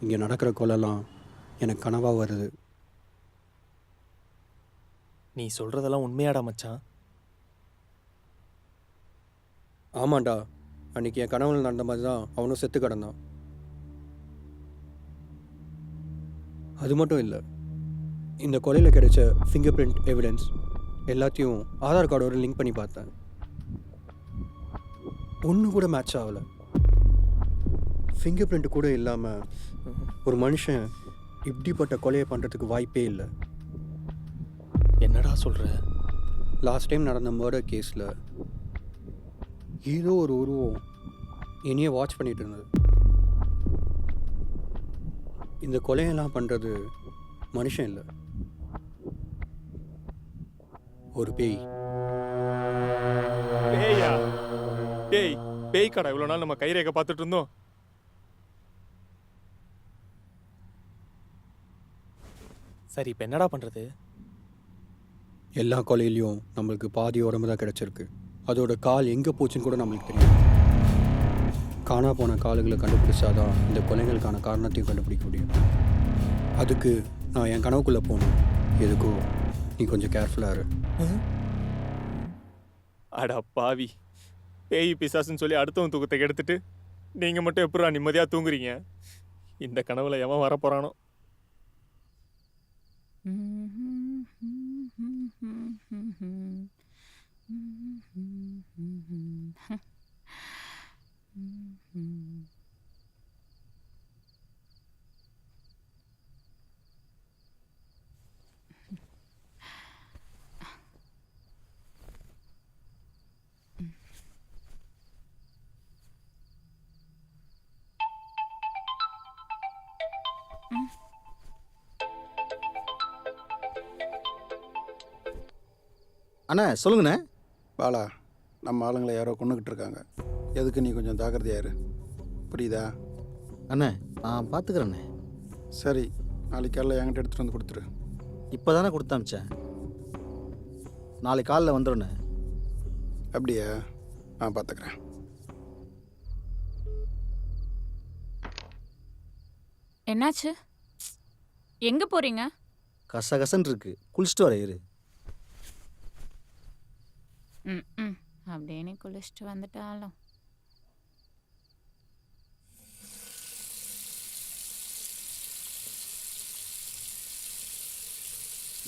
இங்கே நடக்கிற கொலைலாம் எனக்கு கனவாக வருது. நீ சொல்கிறதெல்லாம் உண்மையாடா மச்சான்? ஆமாண்டா, அன்றைக்கி என் கனவுல நடந்த மாதிரி தான் அவனும் செத்து கிடந்தான். அது மட்டும் இல்லை, இந்த கொலையில் கிடைச்ச ஃபிங்கர் பிரிண்ட் எவிடன்ஸ் எல்லாத்தையும் ஆதார் கார்டோட லிங்க் பண்ணி பார்த்தேன். ஒன்று கூட மேட்ச் ஆகலை. ஃபிங்கர் பிரிண்ட் கூட இல்லாமல் ஒரு மனுஷன் இப்படிப்பட்ட கொலையை பண்ணுறதுக்கு வாய்ப்பே இல்லை. என்னடா சொல்கிற? லாஸ்ட் டைம் நடந்த மர்டர் கேஸில் ஏதோ ஒரு உருவம் என்னையே வாட்ச் பண்ணிட்டு இருந்தது. இந்த கொலையெல்லாம் பண்ணுறது மனுஷன் இல்லை, ஒரு பேய். பேயா? டேய், பேய் கடை இவ்வளோ நாள் நம்ம கைரேகை பார்த்துட்டு இருந்தோம். சரி, இப்போ என்னடா பண்ணுறது? எல்லா கொலையிலையும் நம்மளுக்கு பாதி உடம்பு தான் கிடச்சிருக்கு. அதோட கால் எங்கே போச்சுன்னு கூட நம்மளுக்கு தெரியும். காணா போன காலுகளை கண்டுபிடிச்சாதான் இந்த கொலைகளுக்கான காரணத்தையும் கண்டுபிடிக்க முடியும். அதுக்கு நான் என் கனவுக்குள்ளே போகணும். எதுக்கோ நீ கொஞ்சம் கேர்ஃபுல்லாக இரு. அடா பாவி, பேய் பிசாசுன்னு சொல்லி அடுத்தவன் தூக்கத்தை கெடுத்துட்டு நீங்கள் மட்டும் எப்படா நிம்மதியாக தூங்குறீங்க? இந்த கனவுல எவன் வரப்போகிறானோ? அண்ணா சொல்லுங்கண்ணே. பாலா, நம்ம ஆளுங்களை யாரோ கொண்டுக்கிட்டு இருக்காங்க. எதுக்கு நீ கொஞ்சம் ஜாக்கிரதையாரு, புரியுதா? அண்ணே பார்த்துக்குறேண்ணே. சரி, நாளைக்கு காலையில் என்கிட்ட எடுத்துகிட்டு வந்து கொடுத்துரு. இப்போ தானே கொடுத்தாமிச்சேன், நாளைக்கு காலையில் வந்துடுண்ணே. அப்படியா? நான் பார்த்துக்கிறேன். என்னாச்சு? எங்கே போகிறீங்க? கசகசன்னு இருக்கு, குளிச்சுட்டு வர இரு. ம், அப்படின்னு குளிச்சுட்டு வந்துட்டாலும்.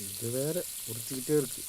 இது வேற உறுத்திக்கிட்டே இருக்கு.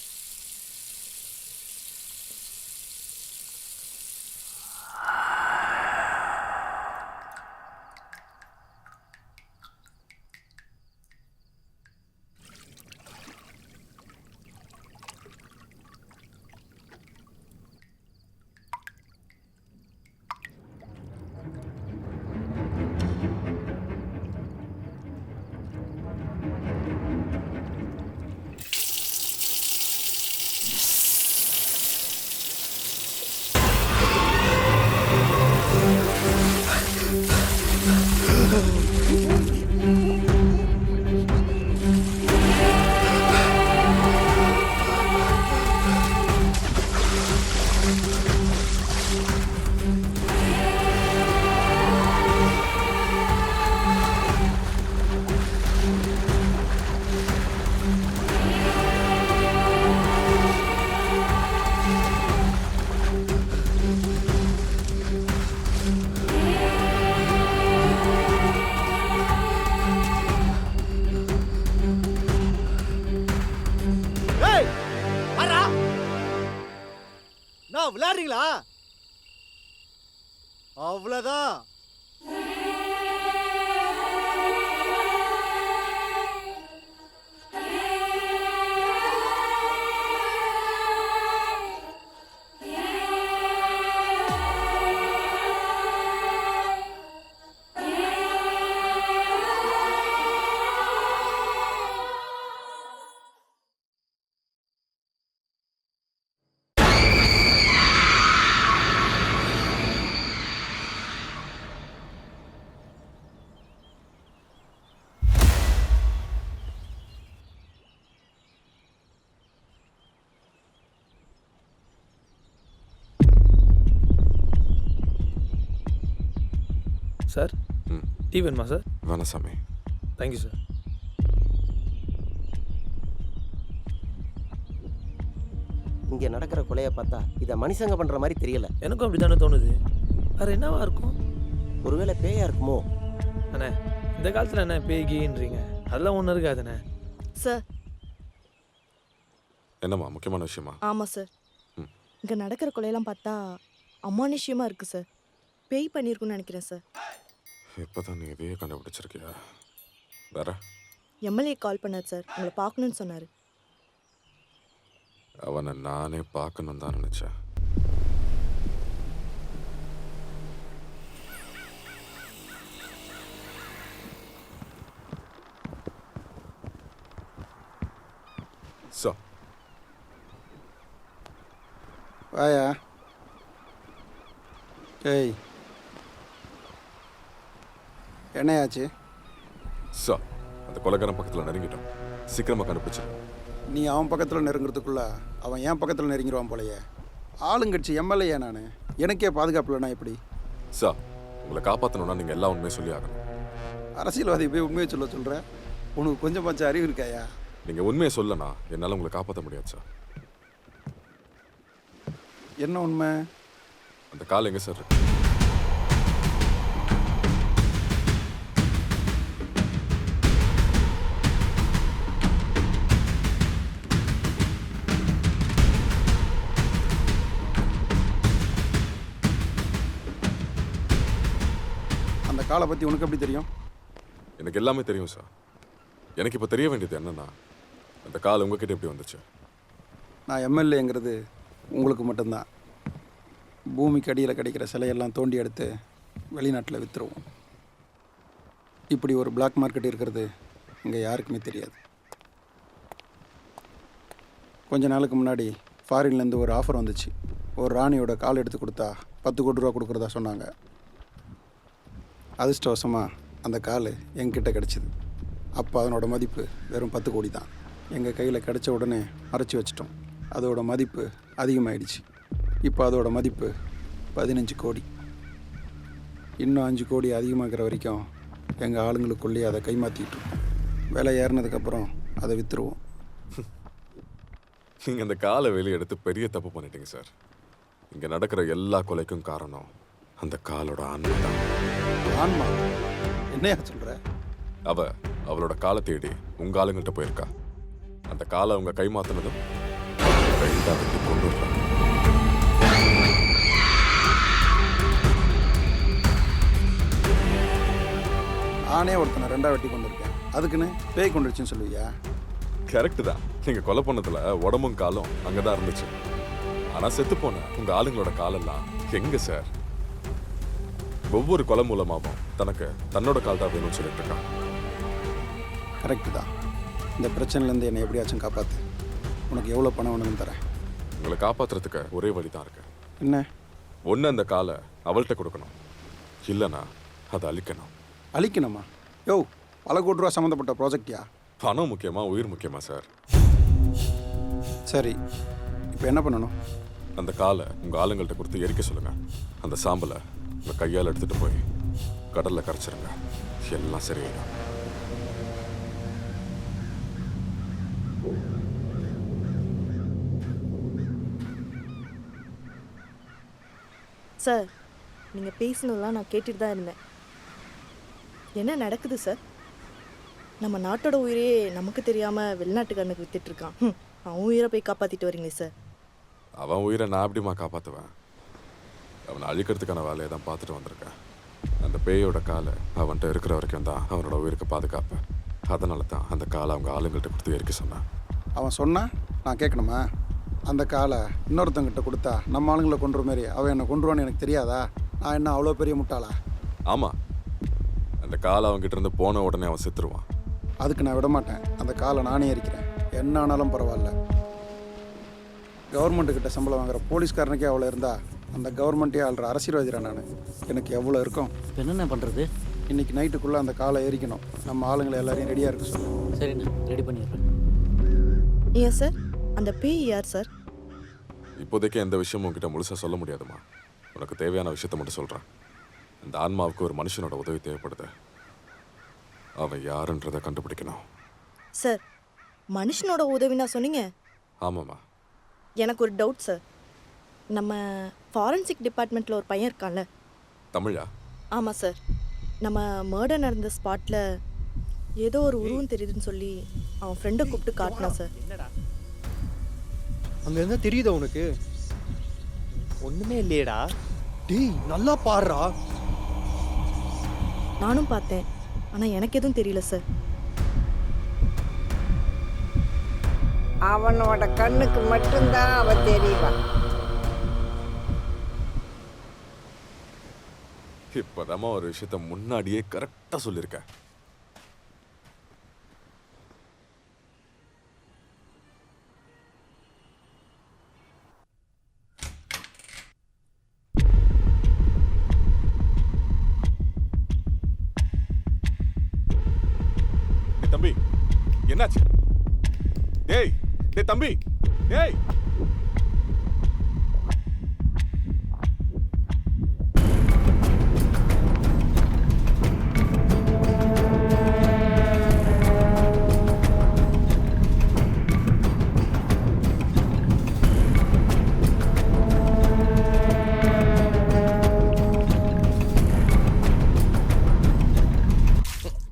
விளையாடுறீங்களா? அவ்வளவுதான். சார் டீ வேணுமா சார்? வேணாம் சாமி. Thank you sir. இங்கே நடக்கிற கொலையை பார்த்தா இதை மனுஷங்க பண்ணுற மாதிரி தெரியல. எனக்கும் அப்படி தானே தோணுது. வேறு என்னவா இருக்கும்? ஒருவேளை பேயா இருக்குமோ? அண்ணே இந்த காலத்தில் என்ன பேய் கீன்றீங்க, அதெல்லாம் ஒன்றும் இருக்காதுண்ணே. சார். என்னம்மா முக்கியமான விஷயமா? ஆமாம் சார். இங்கே நடக்கிற கொலையெல்லாம் பார்த்தா அமானுஷ்யமாக இருக்குது சார். பேய் பண்ணியிருக்குன்னு நினைக்கிறேன் சார். இப்போதான் நீ இதையே கண்டுபிடிச்சிருக்கியா? வேற எம்எல்ஏ கால் பண்ணார் சார், உங்களை பார்க்கணுன்னு சொன்னார். அவனை நானே பார்க்கணும் தான் நினச்சேன். வாயா. ஏய் என்னையாச்சு? சார் அந்த கொலைக்காரன் பக்கத்தில் நெருங்கிட்டோம். சீக்கிரமாக கண்டுபிடிச்சேன். நீ அவன் பக்கத்தில் நெருங்கிறதுக்குள்ள அவன் என் பக்கத்தில் நெருங்கிடுவான் போலையே. ஆளுங்கட்சி எம்எல்ஏ நான், எனக்கே பாதுகாப்பு இல்லைனா எப்படி? சார் உங்களை காப்பாற்றணும்னா நீங்கள் எல்லா உண்மையும் சொல்லி ஆகணும். அரசியல்வாதி போய் உண்மையை சொல்கிறேன். உனக்கு கொஞ்சமாச்சும் அறிவு இருக்காயா? நீங்கள் உண்மையை சொல்லனா என்னால் உங்களை காப்பாற்ற முடியாது சார். என்ன உண்மை? அந்த கால் எங்கே சார் இருக்கு? அந்த காலை பற்றி உனக்கு எப்படி தெரியும்? எனக்கு எல்லாமே தெரியும் சார். எனக்கு இப்போ தெரிய வேண்டியது என்னன்னா, அந்த கால் உங்ககிட்ட எப்படி வந்துச்சு? நான் எம்எல்ஏங்கிறது உங்களுக்கு மட்டும்தான். பூமிக்கு அடியில் கிடைக்கிற சிலையெல்லாம் தோண்டி எடுத்து வெளிநாட்டில் விற்றுருவோம். இப்படி ஒரு பிளாக் மார்க்கெட் இருக்கிறது இங்கே யாருக்குமே தெரியாது. கொஞ்ச நாளுக்கு முன்னாடி ஃபாரின்லேருந்து ஒரு ஆஃபர் வந்துச்சு. ஒரு ராணியோட கால் எடுத்து கொடுத்தா 10 கோடி ரூபா கொடுக்குறதா சொன்னாங்க. அதிர்ஷ்டவசமாக அந்த கால் எங்கிட்ட கிடச்சிது. அப்போ அதனோட மதிப்பு வெறும் 10 கோடி தான். எங்கள் கையில் கிடச்ச உடனே அரைச்சி வச்சிட்டோம். அதோட மதிப்பு அதிகமாகிடுச்சு. இப்போ அதோட மதிப்பு 15 கோடி. இன்னும் 5 கோடி அதிகமாகிற வரைக்கும் எங்கள் ஆளுங்களுக்குள்ளேயே அதை கைமாற்றிக்கிட்டோம். விலை ஏறினதுக்கப்புறம் அதை விற்றுருவோம். நீங்கள் அந்த காலை வெளியே எடுத்து பெரிய தப்பு பண்ணிட்டீங்க சார். இங்கே நடக்கிற எல்லா கொலைக்கும் காரணம் அந்த காலோட ஆன்மா தான். ஆன்மா? என்னையா சொல்கிற? அவளோட காலை தேடி உங்கள் ஆளுங்கள்ட்ட போயிருக்கா. அந்த காலை அவங்க கை மாத்தினதும் கைதா வெட்டி கொண்டு வரலாம். ஆனே ஒருத்தனை 2 வெட்டி கொண்டு இருக்கேன், அதுக்குன்னு பேய் கொண்டுருச்சுன்னு சொல்லுவியா? கரெக்டு தான். நீங்க கொலை பண்ணதுல உடம்பும் காலும் அங்கதான் இருந்துச்சு. ஆனா செத்து போன உங்க ஆளுங்களோட காலெல்லாம் எங்க சார்? ஒவ்வொரு கொலை மூலமாகவும் தனக்கு தன்னோட கால் தான் வேணும்னு சொல்லிட்டு இருக்கான். கரெக்டு தான். இந்த பிரச்சனையிலேருந்து என்னை எப்படியாச்சும் காப்பாற்று. உனக்கு எவ்வளோ பணம் வேணும்னு தரேன். உங்களை காப்பாத்துறதுக்கு ஒரே வழி தான் இருக்கு. என்ன? ஒன்று அந்த காலை அவள்கிட்ட கொடுக்கணும், இல்லைன்னா அதை அழிக்கணும். அழிக்கணுமா? யோ, பல கோடி ரூபா சம்மந்தப்பட்ட ப்ராஜெக்டியா? பணம் முக்கியமா உயிர் முக்கியமா சார்? சரி, இப்போ என்ன பண்ணணும்? அந்த காலை உங்கள் ஆளுங்கள்ட்ட கொடுத்து எரிக்க சொல்லுங்க. அந்த சாம்பலை உங்கள் கையால் எடுத்துகிட்டு போய் கடலில் கரைச்சிருங்க. எல்லாம் சரியாயிடும். சார், நீங்கள் பேசினதெல்லாம் நான் கேட்டுட்டு தான் இருந்தேன். என்ன நடக்குது சார்? நம்ம நாட்டோட உயிரே நமக்கு தெரியாமல் வெளிநாட்டுக்காரனுக்கு வித்துட்ருக்கான். அவன் உயிரை போய் காப்பாற்றிட்டு வரீங்களே சார். அவன் உயிரை நான் எப்படிமா காப்பாற்றுவேன்? அவனை அழிக்கிறதுக்கான வேலையை தான் பார்த்துட்டு வந்திருக்கேன். அந்த பேயோட காலை அவன்கிட்ட இருக்கிற வரைக்கும் தான் அவனோட உயிருக்கு பாதுகாப்பு. அதனால தான் அந்த காலை அவங்க ஆளுங்கள்ட்ட கொடுத்து எரிக்க சொன்னான். அவன் சொன்னான், நான் கேட்கணுமா? அந்த காலை இன்னொருத்தங்கிட்ட கொடுத்தா நம்ம ஆளுங்களை கொண்டுற மாதிரி அவன் என்னை கொண்டுருவான்னு எனக்கு தெரியாதா? நான் என்ன அவ்வளோ பெரிய முட்டாளா? ஆமாம், அந்த காலை அவங்ககிட்ட இருந்து போன உடனே அவன் செத்துருவான். அதுக்கு நான் விட மாட்டேன். அந்த காலை நானே எரிக்கிறேன், என்ன ஆனாலும் பரவாயில்ல. கவர்மெண்ட்டுக்கிட்ட சம்பளம் வாங்குற போலீஸ்காரனுக்கே அவ்வளோ இருந்தா அந்த கவர்மெண்ட்டே ஆள்ற அரசியல்வாதிரா நான். எனக்கு எவ்வளோ இருக்கும்? என்னென்ன பண்ணுறது? இன்னைக்கு நைட்டுக்குள்ளே அந்த காலை எரிக்கணும். நம்ம ஆளுங்களை எல்லாரையும் ரெடியாக இருக்க சொல்லு. சரிண்ணா, ரெடி பண்ணிடுறேன். ஏன் சார், அந்த பேய் யார் சார்? இப்போதைக்கு எந்த விஷயமும் உங்ககிட்ட முழுசாக சொல்ல முடியாதுமா. உனக்கு தேவையான விஷயத்த மட்டும் சொல்கிறேன். இந்த ஆன்மாவுக்கு ஒரு மனுஷனோட உதவி தேவைப்படுது. அவன் யாருன்றதை கண்டுபிடிக்கணும். சார், மனுஷனோட உதவினா சொன்னீங்க? ஆமாம்மா. எனக்கு ஒரு டவுட் சார். நம்ம ஃபாரன்சிக் டிபார்ட்மெண்ட்டில் ஒரு பையன் இருக்கான்ல? தமிழா? ஆமாம் சார். நம்ம மர்டர் நடந்த ஸ்பாட்டில் ஏதோ ஒரு உருவம் தெரியுதுன்னு சொல்லி அவன் ஃப்ரெண்டை கூப்பிட்டு காட்டினான் சார். அங்கே இருந்தால் தெரியுதா உனக்கு? ஒன்றுமே இல்லையேடா. டேய், நல்லா பாடுறா. நானும் பார்த்தேன், ஆனால் எனக்கு எதுவும் தெரியல சார். அவனோட கண்ணுக்கு மட்டும்தான் அவ தெரியவான். இப்போதாம்மா ஒரு விஷயத்த முன்னாடியே கரெக்டாக சொல்லியிருக்கேன். தம்பி, என்னாச்சு? டேய் டேய் தம்பி, டேய்.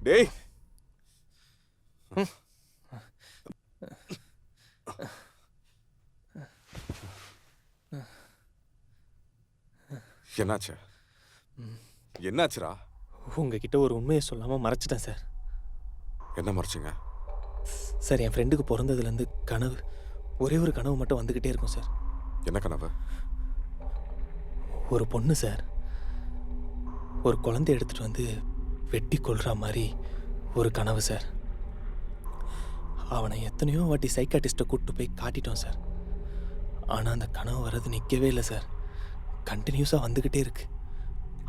டேய், என்னாச்சு? என்னாச்சுரா? உங்ககிட்ட ஒரு உண்மையை சொல்லாமல் மறைச்சிட்டேன் சார். என்ன மறைச்சிங்க? சார், என் ஃப்ரெண்டுக்கு பிறந்ததுலேருந்து கனவு, ஒரே ஒரு கனவு மட்டும் வந்துக்கிட்டே இருக்கும் சார். என்ன கனவு? ஒரு பொண்ணு சார், ஒரு குழந்தைய எடுத்துகிட்டு வந்து வெட்டி கொள்கிற மாதிரி ஒரு கனவு சார். அவனை எத்தனையோ வாட்டி சைக்காட்டிஸ்ட்டை கூப்பிட்டு போய் காட்டிட்டோம் சார். ஆனால் அந்த கனவு வர்றது நிற்கவே இல்லை சார். கண்டினியூஸாக வந்துக்கிட்டே இருக்கு.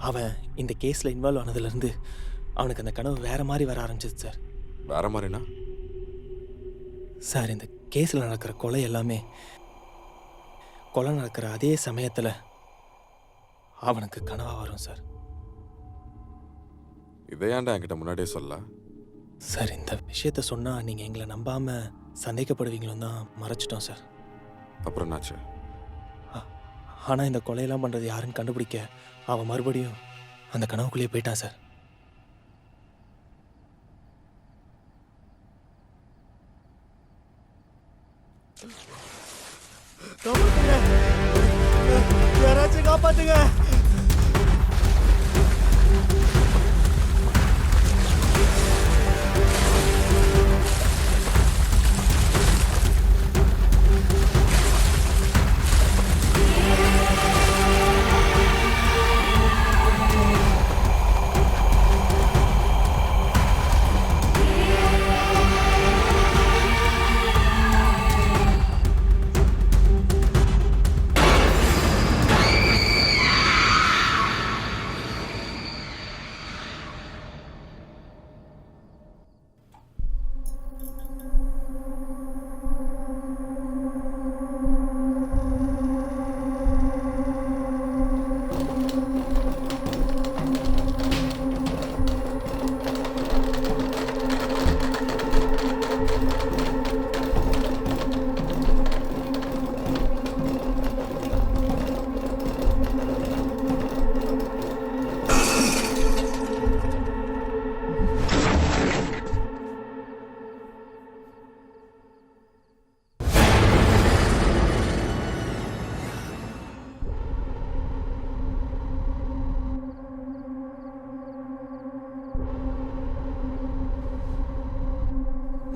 அவன் இந்த கேஸில் இன்வால்வ் ஆனதுலேருந்து அவனுக்கு அந்த கனவு வேறு மாதிரி வர ஆரம்பிச்சிது சார். வேறு மாதிரினா? சார், இந்த கேஸில் நடக்கிற கொலை எல்லாமே கொலை நடக்கிற அதே சமயத்தில் அவனுக்கு கனவாக வரும் சார். இதையாண்டா என்கிட்ட முன்னாடியே சொல்ல? சார், இந்த விஷயத்த சொன்னால் நீங்கள் எங்களை நம்பாமல் சந்தேகப்படுவீங்களும் தான் மறைச்சிட்டோம் சார். அப்புறம் என்னாச்சு? ஆனால் இந்த கொலையெல்லாம் பண்ணுறது யாருன்னு கண்டுபிடிக்க அவன் மறுபடியும் அந்த கனவுக்குள்ளேயே போயிட்டான் சார்.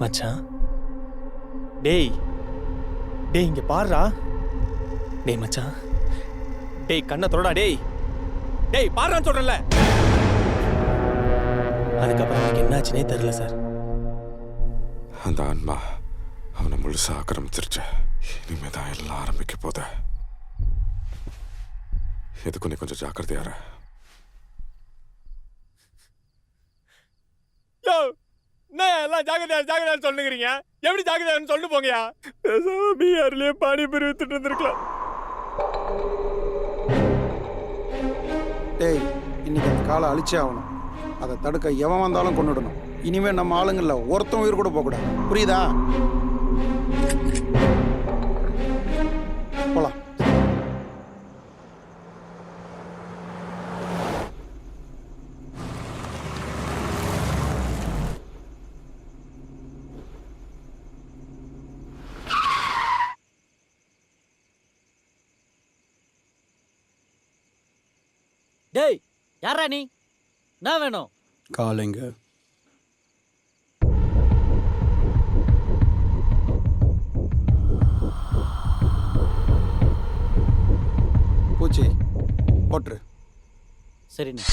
மச்சான் டேய் டேய் இங்க பாருடா. டேய் மச்சான், டேய் கண்ணை தொடடா. டேய் டேய் பாருடான்னு சொல்றேன்ல. அதுக்கப்புறம் எனக்கு என்னாச்சுனே தெரியல சார். அந்த ஆன்மா அவனை முழுசா ஆக்கிரமிச்சிருச்சு. இனிமே தான் எல்லாம் ஆரம்பிக்க போத. எதுக்கும் நீ கொஞ்சம் ஜாக்கிரதையார. எல்லாம் ஜாகிரதையா சொல்லுங்கிறீங்க. எப்படி ஜாகிரதையான்னு சொல்லிட்டு போங்கயா. பீகார்லயே பானிபூரி வித்துட்டு இருந்திருக்கலாம். டேய், இன்னைக்கு அந்த காலை அழிச்சே ஆகணும். அதை தடுக்க எவன் வந்தாலும் கொண்டுடணும். இனிமே நம்ம ஆளுங்கள்ல ஒருத்தன் உயிர் கூட போகக்கூடாது. புரியுதா? போலாம். டேய் யாரா நீ? என்ன வேணும்? காலைங்க. பூச்சி போட்டுரு. சரிண்ணே.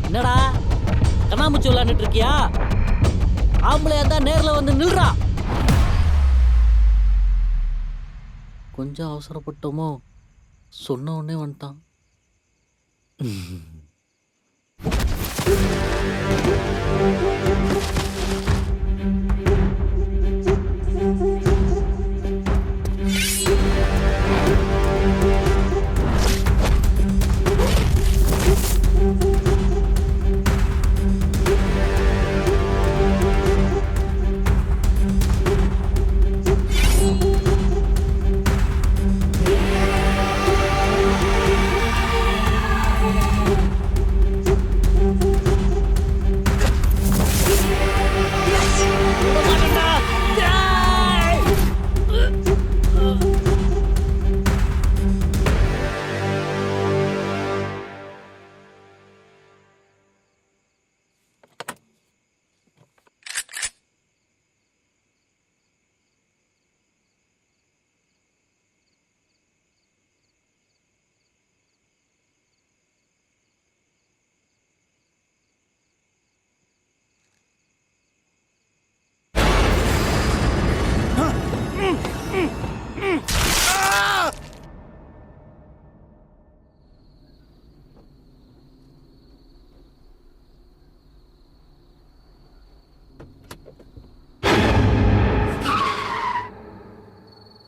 என்னடா கண்ணாமூச்சி விளையாண்டுட்டு இருக்கியா? ஆம்பளையா தான் நேர்ல வந்து நில்றா. கொஞ்சம் அவசரப்பட்டோமோ, சொன்ன உடனே வந்துட்டான்.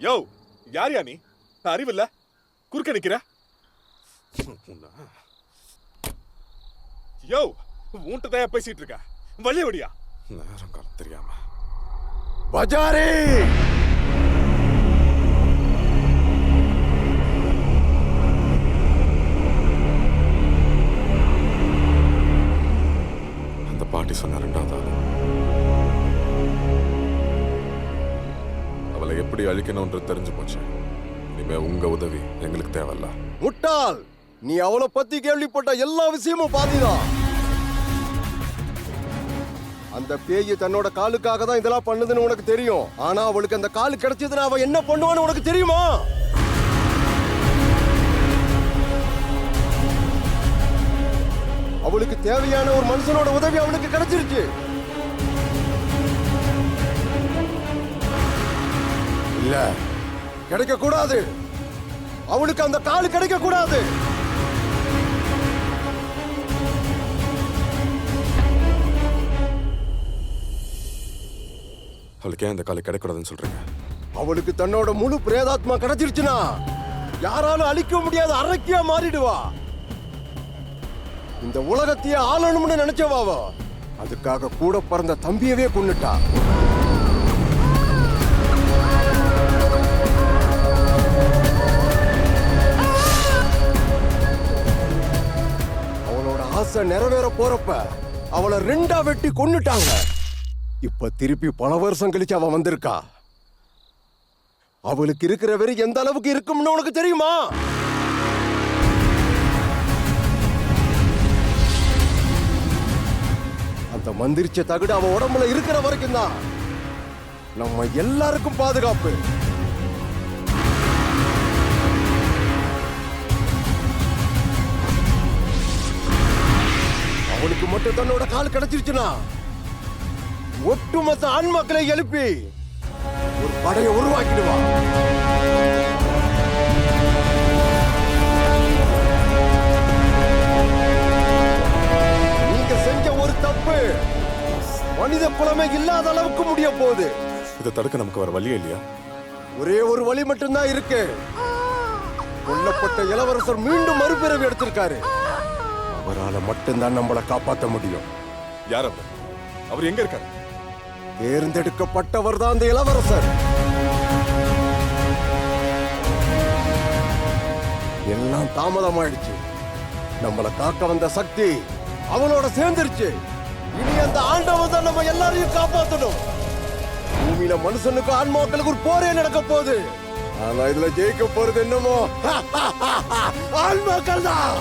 யோ யார் யா நீ? அறிவில்ல, குறுக்க நிக்கிற. யோ உன்கிட்ட பேசிட்டு இருக்க. வழிய வடியா. நேரம் காலம் தெரியாம பஜாரி. அந்த பாட்டி சொன்ன ரெண்டாவது ஆளு. அவளை எப்படி அழிக்கணும்ன்றது தெரிஞ்சு போச்சு. இனிமே உங்க உதவி எங்களுக்கு தேவையில்ல. முட்டாள், நீ அவளை பத்தி கேள்விப்பட்ட எல்லா விஷயமும் பாதிதான். அந்த பேய் தன்னோட காலுக்காக தான் இதெல்லாம் பண்ணுதுன்னு உனக்கு தெரியும். ஆனா அவளுக்கு அந்த காலு கிடைச்சதுன்னா அவ என்ன பண்ணுவான்னு உனக்கு தெரியுமா? அவளுக்கு தேவையான ஒரு மனுஷனோட உதவி அவளுக்கு கிடைச்சிருச்சு. இல்ல, கிடைக்க கூடாது. அவளுக்கு அந்த காலு கிடைக்க கூடாது. அவளுக்கு ஏன் அந்த காலை கிடைக்கூடாதுன்னு சொல்றீங்க? அவளுக்கு தன்னோட முழு பிரேதாத்மா கிடைச்சிருச்சுனா யாராலும் அழிக்க முடியாத அரக்கியா மாறிடுவா. இந்த உலகத்தையே ஆளணும்னு நினைச்சவாவா அதுக்காக கூட பிறந்த தம்பியவே கொன்னுட்டா. அவளோட ஆசை நிறைவேற போறப்ப அவளை 2ஆ வெட்டி கொன்னுட்டாங்க. இப்ப திருப்பி பல வருஷம் கழிச்சு அவ வந்திருக்கா. அவளுக்கு இருக்கிற வெறி எந்த அளவுக்கு இருக்கும்னு உனக்கு தெரியுமா? அந்த மந்திரிச்ச தகுடு அவ உடம்புல இருக்கிற வரைக்கும் தான் நம்ம எல்லாருக்கும் பாதுகாப்பு. அவளுக்கு மட்டும் தன்னோட கால் கிடைச்சிருச்சுன்னா ஒட்டுமொத்த ஆண்மக்களை எழுப்பி ஒரு படையை உருவாக்கிடுவா. நீங்க செஞ்ச ஒரு தப்பு மனித குலமே இல்லாத அளவுக்கு முடிய போகுது. இதை தடுக்க நமக்கு வர வழியே இல்லையா? ஒரே ஒரு வழி மட்டும்தான் இருக்கு. கொல்லப்பட்ட இளவரசர் மீண்டும் மறுபிறவி எடுத்திருக்காரு. அவரால மட்டும்தான் நம்மளை காப்பாற்ற முடியும். யார் அவர் எங்க இருக்காரு? தேர்ந்தெடுக்கப்பட்டவர் தான் அந்த இளவரசர். எல்லாம் தாமதமாயிடுச்சு. நம்மளை காக்க வந்த சக்தி அவனோட சேர்ந்துருச்சு. இனி அந்த ஆண்டவன் தான் நம்ம எல்லாரையும் காப்பாற்றணும். பூமியில மனுஷனுக்கு ஆன்மாக்களுக்கு ஒரு போரே நடக்க போகுது. ஆனா இதுல ஜெயிக்க போறது என்னமோ ஆன்மாக்கள் தான்.